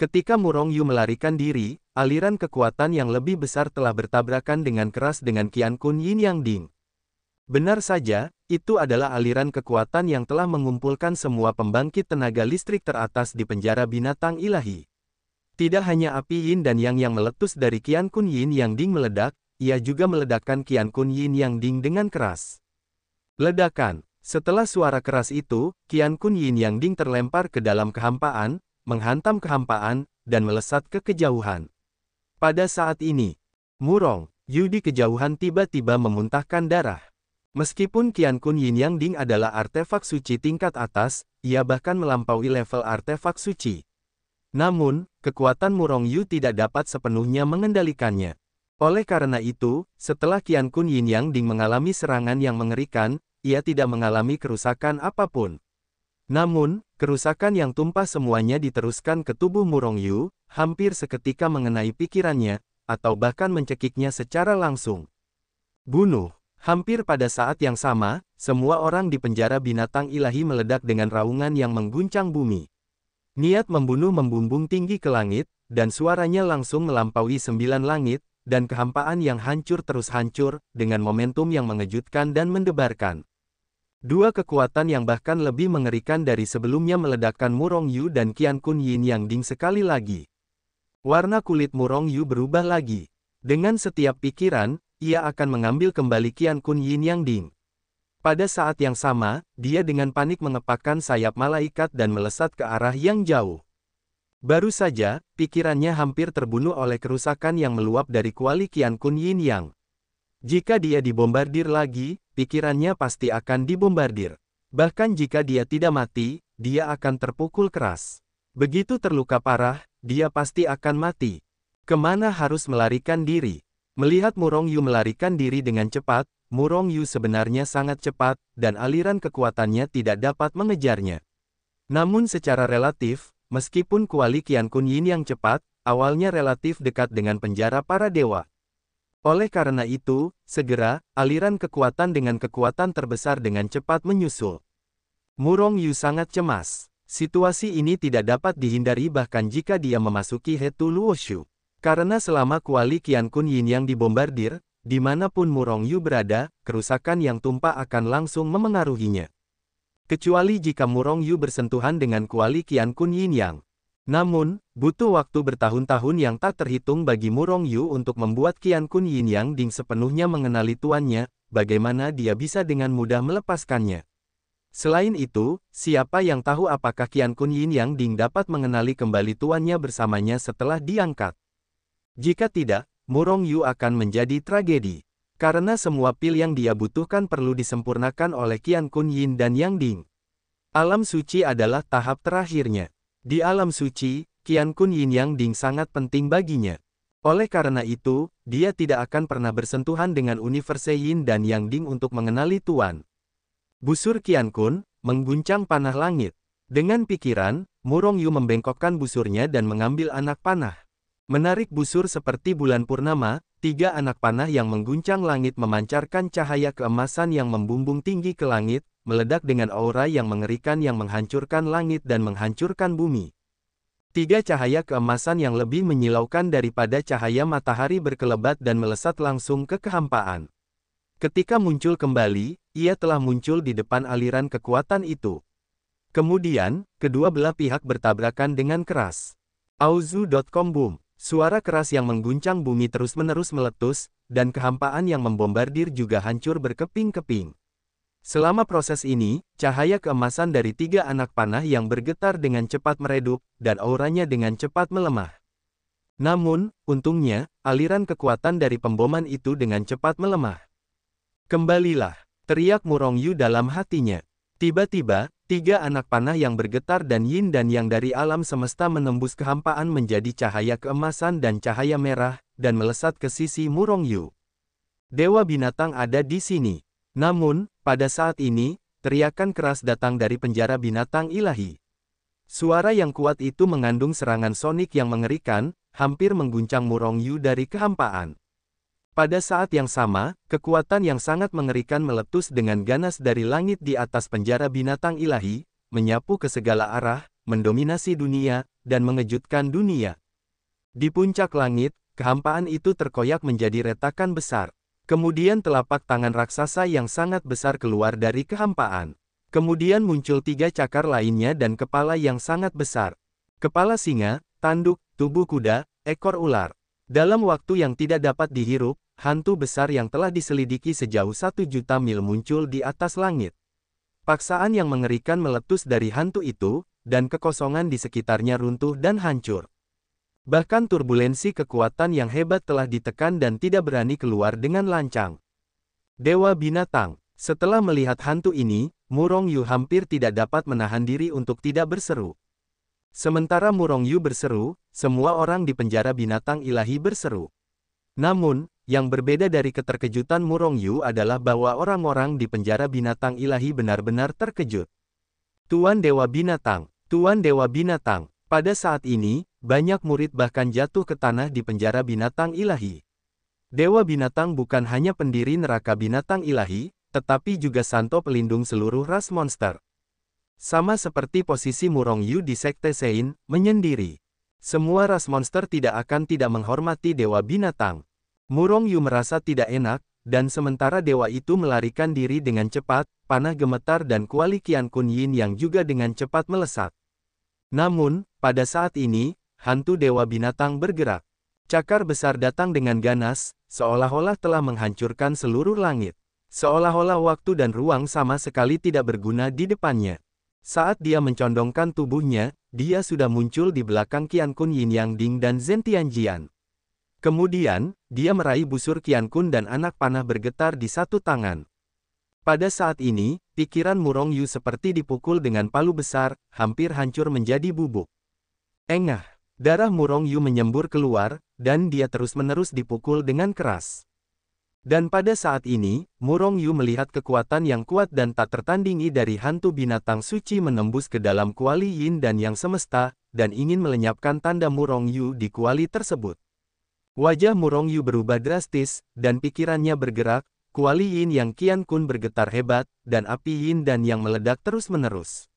Ketika Murong Yu melarikan diri, aliran kekuatan yang lebih besar telah bertabrakan dengan keras dengan Qian Kun Yin Yang Ding. Benar saja, itu adalah aliran kekuatan yang telah mengumpulkan semua pembangkit tenaga listrik teratas di penjara binatang ilahi. Tidak hanya api Yin dan Yang yang meletus dari Qian Kun Yin Yang Ding meledak, ia juga meledakkan Qian Kun Yin Yang Ding dengan keras. Ledakan. Setelah suara keras itu, Qian Kun Yin Yang Ding terlempar ke dalam kehampaan, menghantam kehampaan, dan melesat ke kejauhan. Pada saat ini, Murong Yu di kejauhan tiba-tiba memuntahkan darah. Meskipun Qian Kun Yin Yang Ding adalah artefak suci tingkat atas, ia bahkan melampaui level artefak suci. Namun, kekuatan Murong Yu tidak dapat sepenuhnya mengendalikannya. Oleh karena itu, setelah Qian Kun Yin Yang Ding mengalami serangan yang mengerikan, ia tidak mengalami kerusakan apapun. Namun, kerusakan yang tumpah semuanya diteruskan ke tubuh Murong Yu, hampir seketika mengenai pikirannya, atau bahkan mencekiknya secara langsung. Bunuh. Hampir pada saat yang sama, semua orang di penjara binatang ilahi meledak dengan raungan yang mengguncang bumi. Niat membunuh membumbung tinggi ke langit, dan suaranya langsung melampaui 9 langit, dan kehampaan yang hancur terus hancur, dengan momentum yang mengejutkan dan mendebarkan. Dua kekuatan yang bahkan lebih mengerikan dari sebelumnya meledakkan Murong Yu dan Qian Kun Yin Yang Ding sekali lagi. Warna kulit Murong Yu berubah lagi. Dengan setiap pikiran, ia akan mengambil kembali Qian Kun Yin Yang Ding. Pada saat yang sama, dia dengan panik mengepakkan sayap malaikat dan melesat ke arah yang jauh. Baru saja, pikirannya hampir terbunuh oleh kerusakan yang meluap dari kuali Qian Kun Yin Yang. Jika dia dibombardir lagi, pikirannya pasti akan dibombardir. Bahkan jika dia tidak mati, dia akan terpukul keras. Begitu terluka parah, dia pasti akan mati. Kemana harus melarikan diri? Melihat Murong Yu melarikan diri dengan cepat, Murong Yu sebenarnya sangat cepat, dan aliran kekuatannya tidak dapat mengejarnya. Namun secara relatif, meskipun kuali Qian Kun Yin yang cepat, awalnya relatif dekat dengan penjara para dewa. Oleh karena itu, segera, aliran kekuatan dengan kekuatan terbesar dengan cepat menyusul. Murong Yu sangat cemas. Situasi ini tidak dapat dihindari bahkan jika dia memasuki Hetu Luoshu. Karena selama kuali Qian Kun Yin yang dibombardir, dimanapun Murong Yu berada, kerusakan yang tumpah akan langsung memengaruhinya. Kecuali jika Murong Yu bersentuhan dengan kuali Qian Kun Yin Yang. Namun, butuh waktu bertahun-tahun yang tak terhitung bagi Murong Yu untuk membuat Qian Kun Yin Yang Ding sepenuhnya mengenali tuannya, bagaimana dia bisa dengan mudah melepaskannya. Selain itu, siapa yang tahu apakah Qian Kun Yin Yang Ding dapat mengenali kembali tuannya bersamanya setelah diangkat. Jika tidak, Murong Yu akan menjadi tragedi. Karena semua pil yang dia butuhkan perlu disempurnakan oleh Qian Kun Yin dan Yang Ding. Alam suci adalah tahap terakhirnya. Di alam suci, Qian Kun Yin Yang Ding sangat penting baginya. Oleh karena itu, dia tidak akan pernah bersentuhan dengan Universe Yin dan Yang Ding untuk mengenali tuan. Busur Qian Kun mengguncang panah langit. Dengan pikiran, Murong Yu membengkokkan busurnya dan mengambil anak panah. Menarik busur seperti bulan purnama, 3 anak panah yang mengguncang langit memancarkan cahaya keemasan yang membumbung tinggi ke langit, meledak dengan aura yang mengerikan yang menghancurkan langit dan menghancurkan bumi. 3 cahaya keemasan yang lebih menyilaukan daripada cahaya matahari berkelebat dan melesat langsung ke kehampaan. Ketika muncul kembali, ia telah muncul di depan aliran kekuatan itu. Kemudian, kedua belah pihak bertabrakan dengan keras. Auzu.com Boom. Suara keras yang mengguncang bumi terus-menerus meletus, dan kehampaan yang membombardir juga hancur berkeping-keping. Selama proses ini, cahaya keemasan dari 3 anak panah yang bergetar dengan cepat meredup, dan auranya dengan cepat melemah. Namun, untungnya, aliran kekuatan dari pemboman itu dengan cepat melemah. Kembalilah, teriak Murong Yu dalam hatinya. Tiba-tiba, 3 anak panah yang bergetar dan yin dan yang dari alam semesta menembus kehampaan menjadi cahaya keemasan dan cahaya merah, dan melesat ke sisi Murong Yu. Dewa binatang ada di sini. Namun, pada saat ini, teriakan keras datang dari penjara binatang ilahi. Suara yang kuat itu mengandung serangan sonik yang mengerikan, hampir mengguncang Murong Yu dari kehampaan. Pada saat yang sama, kekuatan yang sangat mengerikan meletus dengan ganas dari langit di atas penjara binatang ilahi, menyapu ke segala arah, mendominasi dunia, dan mengejutkan dunia. Di puncak langit, kehampaan itu terkoyak menjadi retakan besar. Kemudian telapak tangan raksasa yang sangat besar keluar dari kehampaan. Kemudian muncul 3 cakar lainnya dan kepala yang sangat besar. Kepala singa, tanduk, tubuh kuda, ekor ular. Dalam waktu yang tidak dapat dihirup, hantu besar yang telah diselidiki sejauh 1 juta mil muncul di atas langit. Paksaan yang mengerikan meletus dari hantu itu, dan kekosongan di sekitarnya runtuh dan hancur. Bahkan turbulensi kekuatan yang hebat telah ditekan dan tidak berani keluar dengan lancang. Dewa binatang, setelah melihat hantu ini, Murong Yu hampir tidak dapat menahan diri untuk tidak berseru. Sementara Murong Yu berseru, semua orang di penjara binatang ilahi berseru. Namun, yang berbeda dari keterkejutan Murong Yu adalah bahwa orang-orang di penjara binatang ilahi benar-benar terkejut. Tuan Dewa Binatang, Tuan Dewa Binatang, pada saat ini, banyak murid bahkan jatuh ke tanah di penjara binatang ilahi. Dewa Binatang bukan hanya pendiri neraka binatang ilahi, tetapi juga santo pelindung seluruh ras monster. Sama seperti posisi Murong Yu di Sekte Sein, menyendiri. Semua ras monster tidak akan tidak menghormati Dewa Binatang. Murong Yu merasa tidak enak, dan sementara dewa itu melarikan diri dengan cepat, panah gemetar dan kuali Qian Kun Yin yang juga dengan cepat melesat. Namun, pada saat ini, hantu Dewa Binatang bergerak. Cakar besar datang dengan ganas, seolah-olah telah menghancurkan seluruh langit. Seolah-olah waktu dan ruang sama sekali tidak berguna di depannya. Saat dia mencondongkan tubuhnya, dia sudah muncul di belakang Qian Kun Yin Yang Ding dan Zhen Tianjian. Kemudian, dia meraih busur Qian Kun dan anak panah bergetar di satu tangan. Pada saat ini, pikiran Murong Yu seperti dipukul dengan palu besar, hampir hancur menjadi bubuk. Engah, darah Murong Yu menyembur keluar, dan dia terus-menerus dipukul dengan keras. Dan pada saat ini, Murong Yu melihat kekuatan yang kuat dan tak tertandingi dari hantu binatang suci menembus ke dalam kuali Yin dan Yang semesta, dan ingin melenyapkan tanda Murong Yu di kuali tersebut. Wajah Murong Yu berubah drastis, dan pikirannya bergerak, kuali Yin Yang Qian Kun bergetar hebat, dan api Yin dan Yang meledak terus-menerus.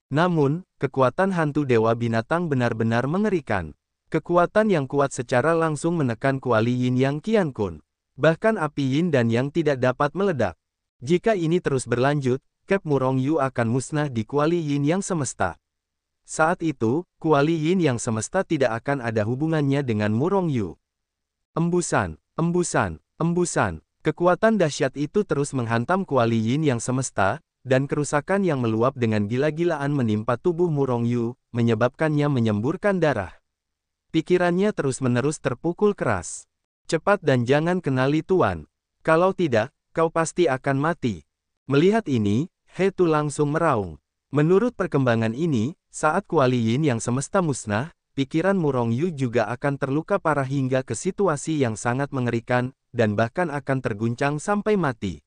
Namun, kekuatan hantu Dewa Binatang benar-benar mengerikan. Kekuatan yang kuat secara langsung menekan kuali Yin Yang Qian Kun. Bahkan api Yin dan Yang tidak dapat meledak. Jika ini terus berlanjut, Cap Murong Yu akan musnah di kuali Yin Yang semesta. Saat itu, kuali Yin Yang semesta tidak akan ada hubungannya dengan Murong Yu. Embusan, embusan, embusan. Kekuatan dahsyat itu terus menghantam kuali Yin Yang semesta, dan kerusakan yang meluap dengan gila-gilaan menimpa tubuh Murong Yu, menyebabkannya menyemburkan darah. Pikirannya terus-menerus terpukul keras. Cepat dan jangan kenali Tuan. Kalau tidak, kau pasti akan mati. Melihat ini, He Tu langsung meraung. Menurut perkembangan ini, saat kuali Yin Yang semesta musnah, pikiran Murong Yu juga akan terluka parah hingga ke situasi yang sangat mengerikan, dan bahkan akan terguncang sampai mati.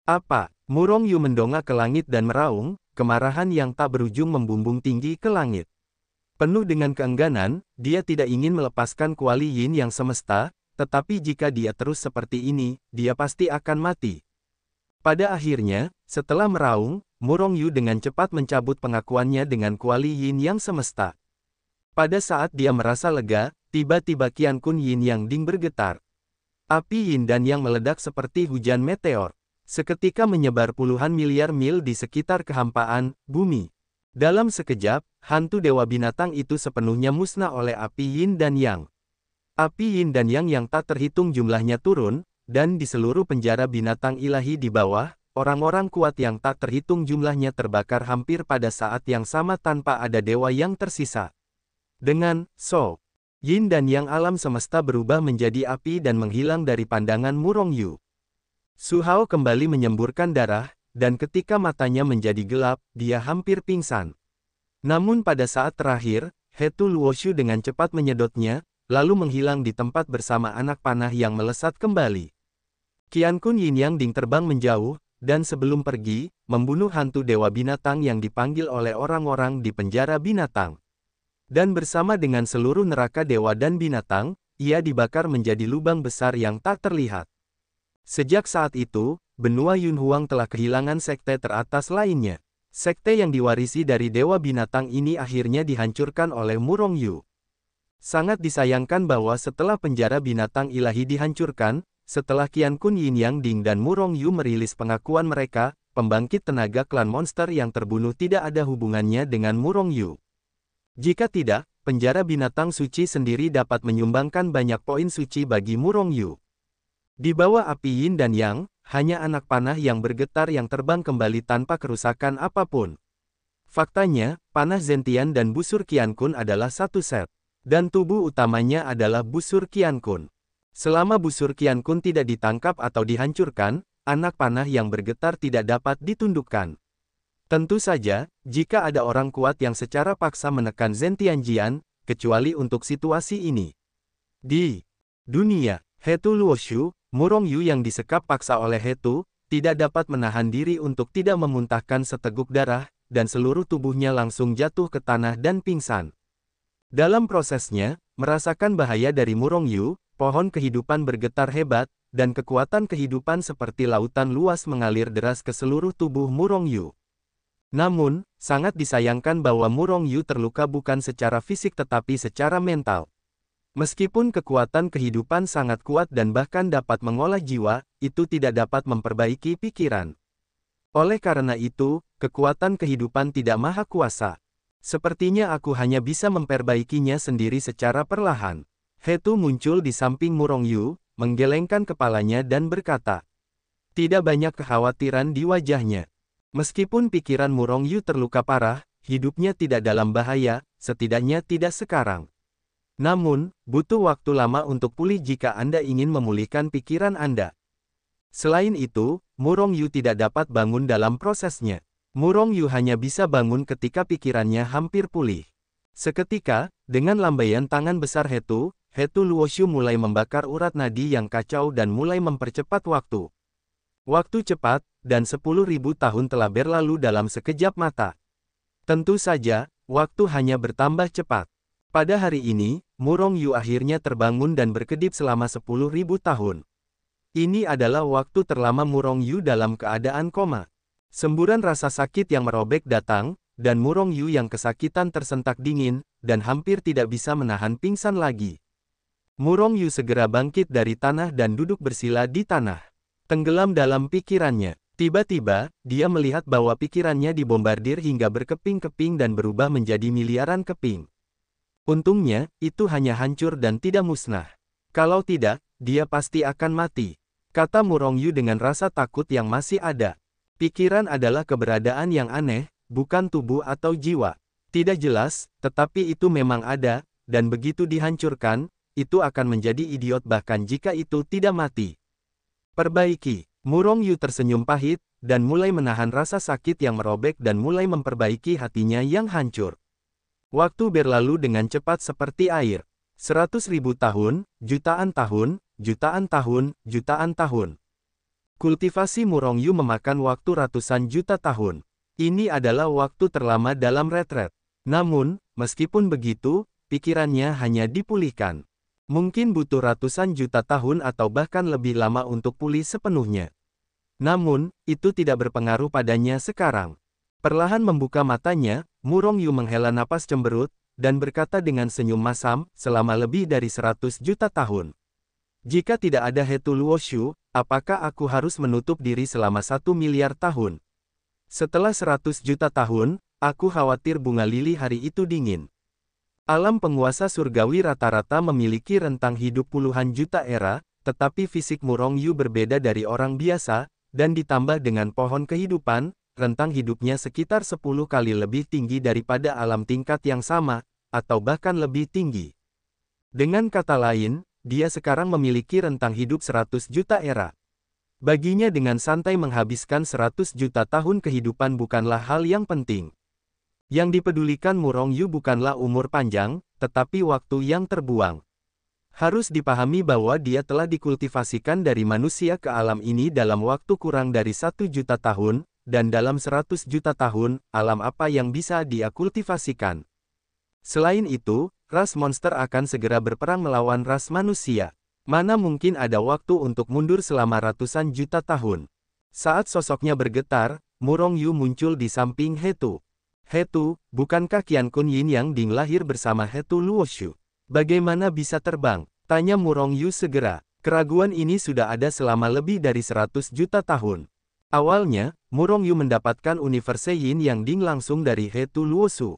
Apa? Murong Yu mendongak ke langit dan meraung, kemarahan yang tak berujung membumbung tinggi ke langit. Penuh dengan keengganan, dia tidak ingin melepaskan kuali Yin Yang semesta, tetapi jika dia terus seperti ini, dia pasti akan mati. Pada akhirnya, setelah meraung, Murong Yu dengan cepat mencabut pengakuannya dengan kuali Yin Yang semesta. Pada saat dia merasa lega, tiba-tiba Qian Kun Yin Yang Ding bergetar. Api Yin dan Yang meledak seperti hujan meteor. Seketika menyebar puluhan miliar mil di sekitar kehampaan bumi. Dalam sekejap, hantu Dewa Binatang itu sepenuhnya musnah oleh api Yin dan Yang. Api yin dan yang tak terhitung jumlahnya turun, dan di seluruh penjara binatang ilahi di bawah, orang-orang kuat yang tak terhitung jumlahnya terbakar hampir pada saat yang sama tanpa ada dewa yang tersisa. Dengan So, yin dan yang alam semesta berubah menjadi api dan menghilang dari pandangan Murong Yu. Su Hao kembali menyemburkan darah, dan ketika matanya menjadi gelap, dia hampir pingsan. Namun pada saat terakhir, Hetu Luoshu dengan cepat menyedotnya, lalu menghilang di tempat bersama anak panah yang melesat kembali. Qiankun Yin Yang Ding terbang menjauh, dan sebelum pergi, membunuh hantu dewa binatang yang dipanggil oleh orang-orang di penjara binatang. Dan bersama dengan seluruh neraka dewa dan binatang, ia dibakar menjadi lubang besar yang tak terlihat. Sejak saat itu, benua Yunhuang telah kehilangan sekte teratas lainnya. Sekte yang diwarisi dari dewa binatang ini akhirnya dihancurkan oleh Murong Yu. Sangat disayangkan bahwa setelah penjara binatang ilahi dihancurkan, setelah Qiankun Yin Yang Ding dan Murong Yu merilis pengakuan mereka, pembangkit tenaga klan monster yang terbunuh tidak ada hubungannya dengan Murong Yu. Jika tidak, penjara binatang suci sendiri dapat menyumbangkan banyak poin suci bagi Murong Yu. Di bawah api yin dan yang, hanya anak panah yang bergetar yang terbang kembali tanpa kerusakan apapun. Faktanya, panah Zentian dan busur Qiankun adalah satu set. Dan tubuh utamanya adalah busur Qiankun. Selama busur Qiankun tidak ditangkap atau dihancurkan, anak panah yang bergetar tidak dapat ditundukkan. Tentu saja, jika ada orang kuat yang secara paksa menekan Zentianjian, kecuali untuk situasi ini. Di dunia, Hetu Luoshu, Murong Yu yang disekap paksa oleh Hetu, tidak dapat menahan diri untuk tidak memuntahkan seteguk darah, dan seluruh tubuhnya langsung jatuh ke tanah dan pingsan. Dalam prosesnya, merasakan bahaya dari Murong Yu, pohon kehidupan bergetar hebat, dan kekuatan kehidupan seperti lautan luas mengalir deras ke seluruh tubuh Murong Yu. Namun, sangat disayangkan bahwa Murong Yu terluka bukan secara fisik tetapi secara mental. Meskipun kekuatan kehidupan sangat kuat dan bahkan dapat mengolah jiwa, itu tidak dapat memperbaiki pikiran. Oleh karena itu, kekuatan kehidupan tidak maha kuasa. Sepertinya aku hanya bisa memperbaikinya sendiri secara perlahan. Hetu muncul di samping Murong Yu, menggelengkan kepalanya dan berkata. Tidak banyak kekhawatiran di wajahnya. Meskipun pikiran Murong Yu terluka parah, hidupnya tidak dalam bahaya, setidaknya tidak sekarang. Namun, butuh waktu lama untuk pulih jika Anda ingin memulihkan pikiran Anda. Selain itu, Murong Yu tidak dapat bangun dalam prosesnya. Murong Yu hanya bisa bangun ketika pikirannya hampir pulih. Seketika, dengan lambaian tangan besar Hetu Luoshu mulai membakar urat nadi yang kacau dan mulai mempercepat waktu. Waktu cepat, dan 10.000 tahun telah berlalu dalam sekejap mata. Tentu saja, waktu hanya bertambah cepat. Pada hari ini, Murong Yu akhirnya terbangun dan berkedip selama 10.000 tahun. Ini adalah waktu terlama Murong Yu dalam keadaan koma. Semburan rasa sakit yang merobek datang, dan Murong Yu yang kesakitan tersentak dingin, dan hampir tidak bisa menahan pingsan lagi. Murong Yu segera bangkit dari tanah dan duduk bersila di tanah. Tenggelam dalam pikirannya. Tiba-tiba, dia melihat bahwa pikirannya dibombardir hingga berkeping-keping dan berubah menjadi miliaran keping. Untungnya, itu hanya hancur dan tidak musnah. Kalau tidak, dia pasti akan mati. Kata Murong Yu dengan rasa takut yang masih ada. Pikiran adalah keberadaan yang aneh, bukan tubuh atau jiwa. Tidak jelas, tetapi itu memang ada, dan begitu dihancurkan, itu akan menjadi idiot bahkan jika itu tidak mati. Perbaiki. Murong Yu tersenyum pahit, dan mulai menahan rasa sakit yang merobek dan mulai memperbaiki hatinya yang hancur. Waktu berlalu dengan cepat seperti air. 100.000 tahun, jutaan tahun, jutaan tahun, jutaan tahun. Kultivasi Murong Yu memakan waktu ratusan juta tahun. Ini adalah waktu terlama dalam retret. Namun, meskipun begitu, pikirannya hanya dipulihkan. Mungkin butuh ratusan juta tahun atau bahkan lebih lama untuk pulih sepenuhnya. Namun, itu tidak berpengaruh padanya sekarang. Perlahan membuka matanya, Murong Yu menghela napas cemberut, dan berkata dengan senyum masam, selama lebih dari 100 juta tahun. Jika tidak ada Hetu Luoshu, apakah aku harus menutup diri selama 1 miliar tahun? Setelah 100 juta tahun, aku khawatir bunga lili hari itu dingin. Alam penguasa surgawi rata-rata memiliki rentang hidup puluhan juta era, tetapi fisik Murong Yu berbeda dari orang biasa, dan ditambah dengan pohon kehidupan, rentang hidupnya sekitar 10 kali lebih tinggi daripada alam tingkat yang sama, atau bahkan lebih tinggi. Dengan kata lain, dia sekarang memiliki rentang hidup 100 juta era. Baginya dengan santai menghabiskan 100 juta tahun kehidupan bukanlah hal yang penting. Yang dipedulikan Murong Yu bukanlah umur panjang, tetapi waktu yang terbuang. Harus dipahami bahwa dia telah dikultivasikan dari manusia ke alam ini dalam waktu kurang dari 1 juta tahun, dan dalam 100 juta tahun, alam apa yang bisa dia kultivasikan. Selain itu, ras monster akan segera berperang melawan ras manusia. Mana mungkin ada waktu untuk mundur selama ratusan juta tahun. Saat sosoknya bergetar, Murong Yu muncul di samping Hetu. Hetu, bukankah Qian Kun Yin Yang Ding lahir bersama Hetu Luoshu? Bagaimana bisa terbang? Tanya Murong Yu segera. Keraguan ini sudah ada selama lebih dari 100 juta tahun. Awalnya, Murong Yu mendapatkan universe Yin Yang Ding langsung dari Hetu Luoshu.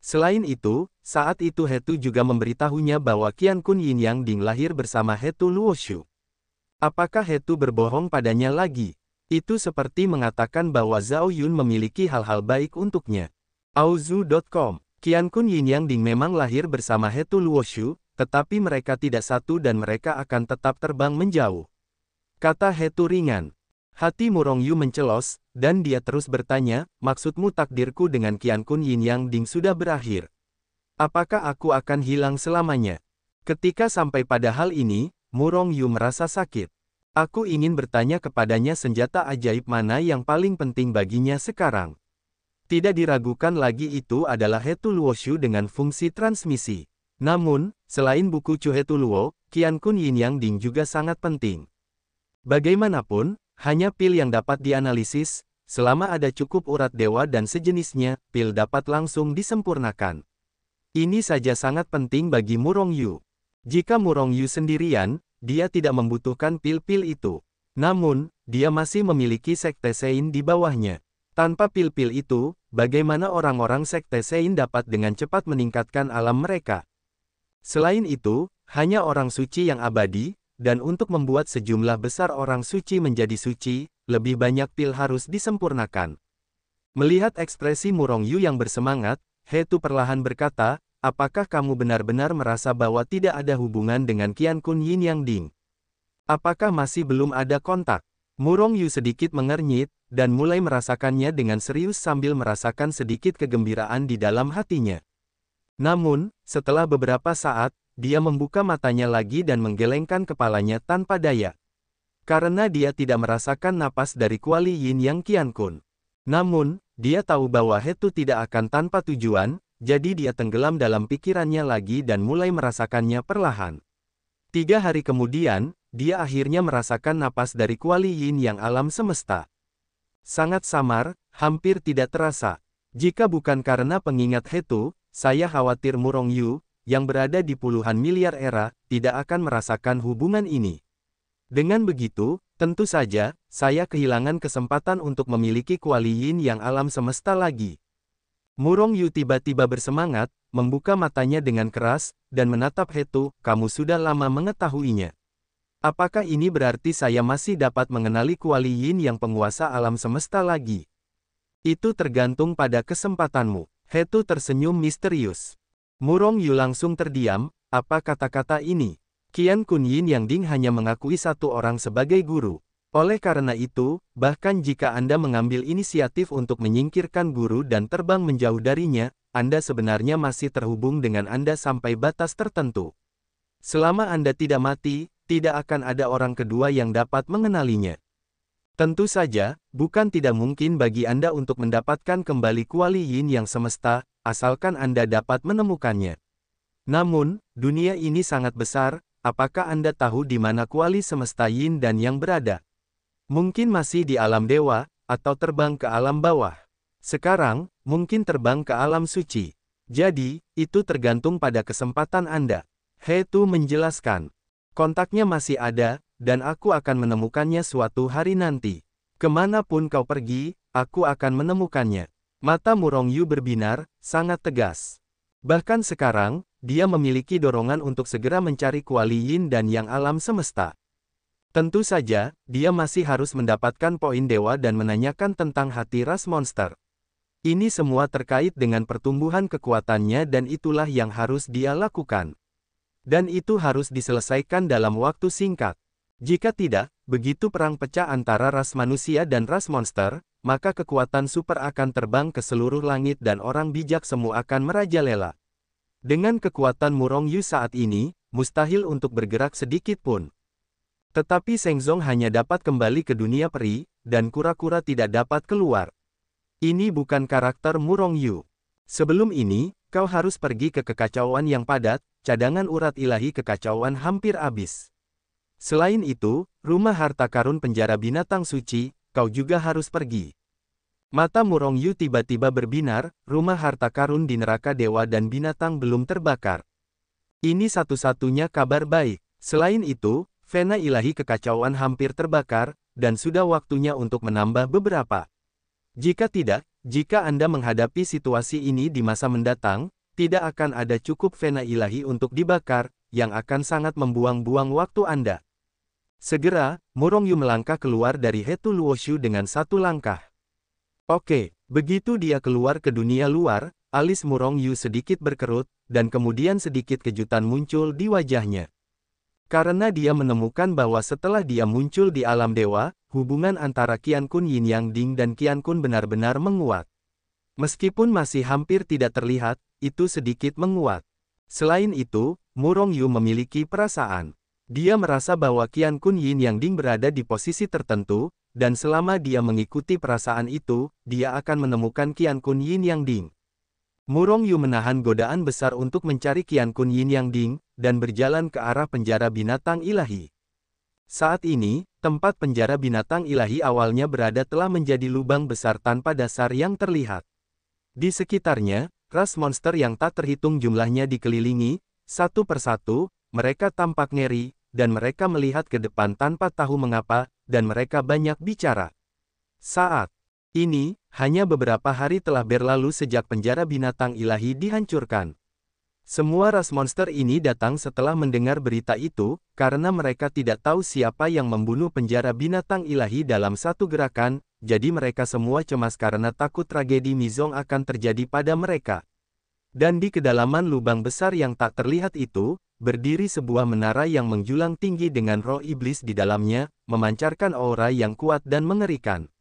Selain itu, saat itu Hetu juga memberitahunya bahwa Qian Kun Yin Yang Ding lahir bersama Hetu Luoshu. Apakah Hetu berbohong padanya lagi? Itu seperti mengatakan bahwa Zhao Yun memiliki hal-hal baik untuknya. Auzu.com. Qian Kun Yin Yang Ding memang lahir bersama Hetu Luoshu, tetapi mereka tidak satu dan mereka akan tetap terbang menjauh. Kata Hetu ringan. Hati Murong Yu mencelos, dan dia terus bertanya, maksudmu takdirku dengan Qian Kun Yin Yang Ding sudah berakhir? Apakah aku akan hilang selamanya? Ketika sampai pada hal ini, Murong Yu merasa sakit. Aku ingin bertanya kepadanya senjata ajaib mana yang paling penting baginya sekarang. Tidak diragukan lagi itu adalah Hetu Luoshu dengan fungsi transmisi. Namun, selain buku Chu Hetu Luo, Qian Kun Yin Yang Ding juga sangat penting. Bagaimanapun, hanya pil yang dapat dianalisis, selama ada cukup urat dewa dan sejenisnya, pil dapat langsung disempurnakan. Ini saja sangat penting bagi Murong Yu. Jika Murong Yu sendirian, dia tidak membutuhkan pil-pil itu. Namun, dia masih memiliki Sekte Sein di bawahnya. Tanpa pil-pil itu, bagaimana orang-orang Sekte Sein dapat dengan cepat meningkatkan alam mereka? Selain itu, hanya orang suci yang abadi, dan untuk membuat sejumlah besar orang suci menjadi suci, lebih banyak pil harus disempurnakan. Melihat ekspresi Murong Yu yang bersemangat, Hetu perlahan berkata, apakah kamu benar-benar merasa bahwa tidak ada hubungan dengan Qian Kun Yin Yang Ding? Apakah masih belum ada kontak? Murong Yu sedikit mengernyit, dan mulai merasakannya dengan serius sambil merasakan sedikit kegembiraan di dalam hatinya. Namun, setelah beberapa saat, dia membuka matanya lagi dan menggelengkan kepalanya tanpa daya. Karena dia tidak merasakan napas dari kuali Yin Yang Qian Kun. Namun, dia tahu bahwa Hetu tidak akan tanpa tujuan, jadi dia tenggelam dalam pikirannya lagi dan mulai merasakannya perlahan. 3 hari kemudian, dia akhirnya merasakan napas dari kuali Yin Yang alam semesta. Sangat samar, hampir tidak terasa. Jika bukan karena pengingat Hetu, saya khawatir Murong Yu, yang berada di puluhan miliar era, tidak akan merasakan hubungan ini. Dengan begitu, tentu saja, saya kehilangan kesempatan untuk memiliki kuali Yin Yang alam semesta lagi. Murong Yu tiba-tiba bersemangat, membuka matanya dengan keras, dan menatap Hetu, kamu sudah lama mengetahuinya. Apakah ini berarti saya masih dapat mengenali kuali Yin Yang penguasa alam semesta lagi? Itu tergantung pada kesempatanmu. Hetu tersenyum misterius. Murong Yu langsung terdiam, apa kata-kata ini? Qian Kun Yin Yang Ding hanya mengakui satu orang sebagai guru. Oleh karena itu, bahkan jika Anda mengambil inisiatif untuk menyingkirkan guru dan terbang menjauh darinya, Anda sebenarnya masih terhubung dengan Anda sampai batas tertentu. Selama Anda tidak mati, tidak akan ada orang kedua yang dapat mengenalinya. Tentu saja, bukan tidak mungkin bagi Anda untuk mendapatkan kembali kuali Yin Yang semesta, asalkan Anda dapat menemukannya. Namun, dunia ini sangat besar, apakah Anda tahu di mana kuali semesta Yin dan Yang berada? Mungkin masih di alam dewa, atau terbang ke alam bawah. Sekarang, mungkin terbang ke alam suci. Jadi, itu tergantung pada kesempatan Anda. Hetu menjelaskan. Kontaknya masih ada, dan aku akan menemukannya suatu hari nanti. Kemanapun kau pergi, aku akan menemukannya. Mata Murong Yu berbinar, sangat tegas. Bahkan sekarang, dia memiliki dorongan untuk segera mencari kuali yin dan yang alam semesta. Tentu saja, dia masih harus mendapatkan poin dewa dan menanyakan tentang hati ras monster. Ini semua terkait dengan pertumbuhan kekuatannya dan itulah yang harus dia lakukan. Dan itu harus diselesaikan dalam waktu singkat. Jika tidak, begitu perang pecah antara ras manusia dan ras monster, maka kekuatan super akan terbang ke seluruh langit dan orang bijak semua akan merajalela. Dengan kekuatan Murong Yu saat ini, mustahil untuk bergerak sedikit pun. Tetapi Seng Zong hanya dapat kembali ke dunia peri, dan kura-kura tidak dapat keluar. Ini bukan karakter Murong Yu. Sebelum ini, kau harus pergi ke kekacauan yang padat, cadangan urat ilahi kekacauan hampir habis. Selain itu, rumah harta karun penjara binatang suci, kau juga harus pergi. Mata Murong Yu tiba-tiba berbinar, rumah harta karun di neraka dewa dan binatang belum terbakar. Ini satu-satunya kabar baik. Selain itu, Vena ilahi kekacauan hampir terbakar, dan sudah waktunya untuk menambah beberapa. Jika tidak, jika Anda menghadapi situasi ini di masa mendatang, tidak akan ada cukup Vena ilahi untuk dibakar, yang akan sangat membuang-buang waktu Anda. Segera, Murong Yu melangkah keluar dari Hetu Luoshu dengan satu langkah. Oke, begitu dia keluar ke dunia luar, alis Murong Yu sedikit berkerut, dan kemudian sedikit kejutan muncul di wajahnya. Karena dia menemukan bahwa setelah dia muncul di alam dewa, hubungan antara Qian Kun Yin Yang Ding dan Qian Kun benar-benar menguat. Meskipun masih hampir tidak terlihat, itu sedikit menguat. Selain itu, Murong Yu memiliki perasaan. Dia merasa bahwa Qian Kun Yin Yang Ding berada di posisi tertentu, dan selama dia mengikuti perasaan itu, dia akan menemukan Qian Kun Yin Yang Ding. Murong Yu menahan godaan besar untuk mencari Qian Kun Yin Yang Ding, dan berjalan ke arah penjara binatang ilahi. Saat ini, tempat penjara binatang ilahi awalnya berada telah menjadi lubang besar tanpa dasar yang terlihat. Di sekitarnya, ras monster yang tak terhitung jumlahnya dikelilingi, satu persatu, mereka tampak ngeri, dan mereka melihat ke depan tanpa tahu mengapa, dan mereka banyak bicara. Saat ini, hanya beberapa hari telah berlalu sejak penjara binatang ilahi dihancurkan. Semua ras monster ini datang setelah mendengar berita itu, karena mereka tidak tahu siapa yang membunuh penjara binatang ilahi dalam satu gerakan, jadi mereka semua cemas karena takut tragedi Mizong akan terjadi pada mereka. Dan di kedalaman lubang besar yang tak terlihat itu, berdiri sebuah menara yang menjulang tinggi dengan roh iblis di dalamnya, memancarkan aura yang kuat dan mengerikan.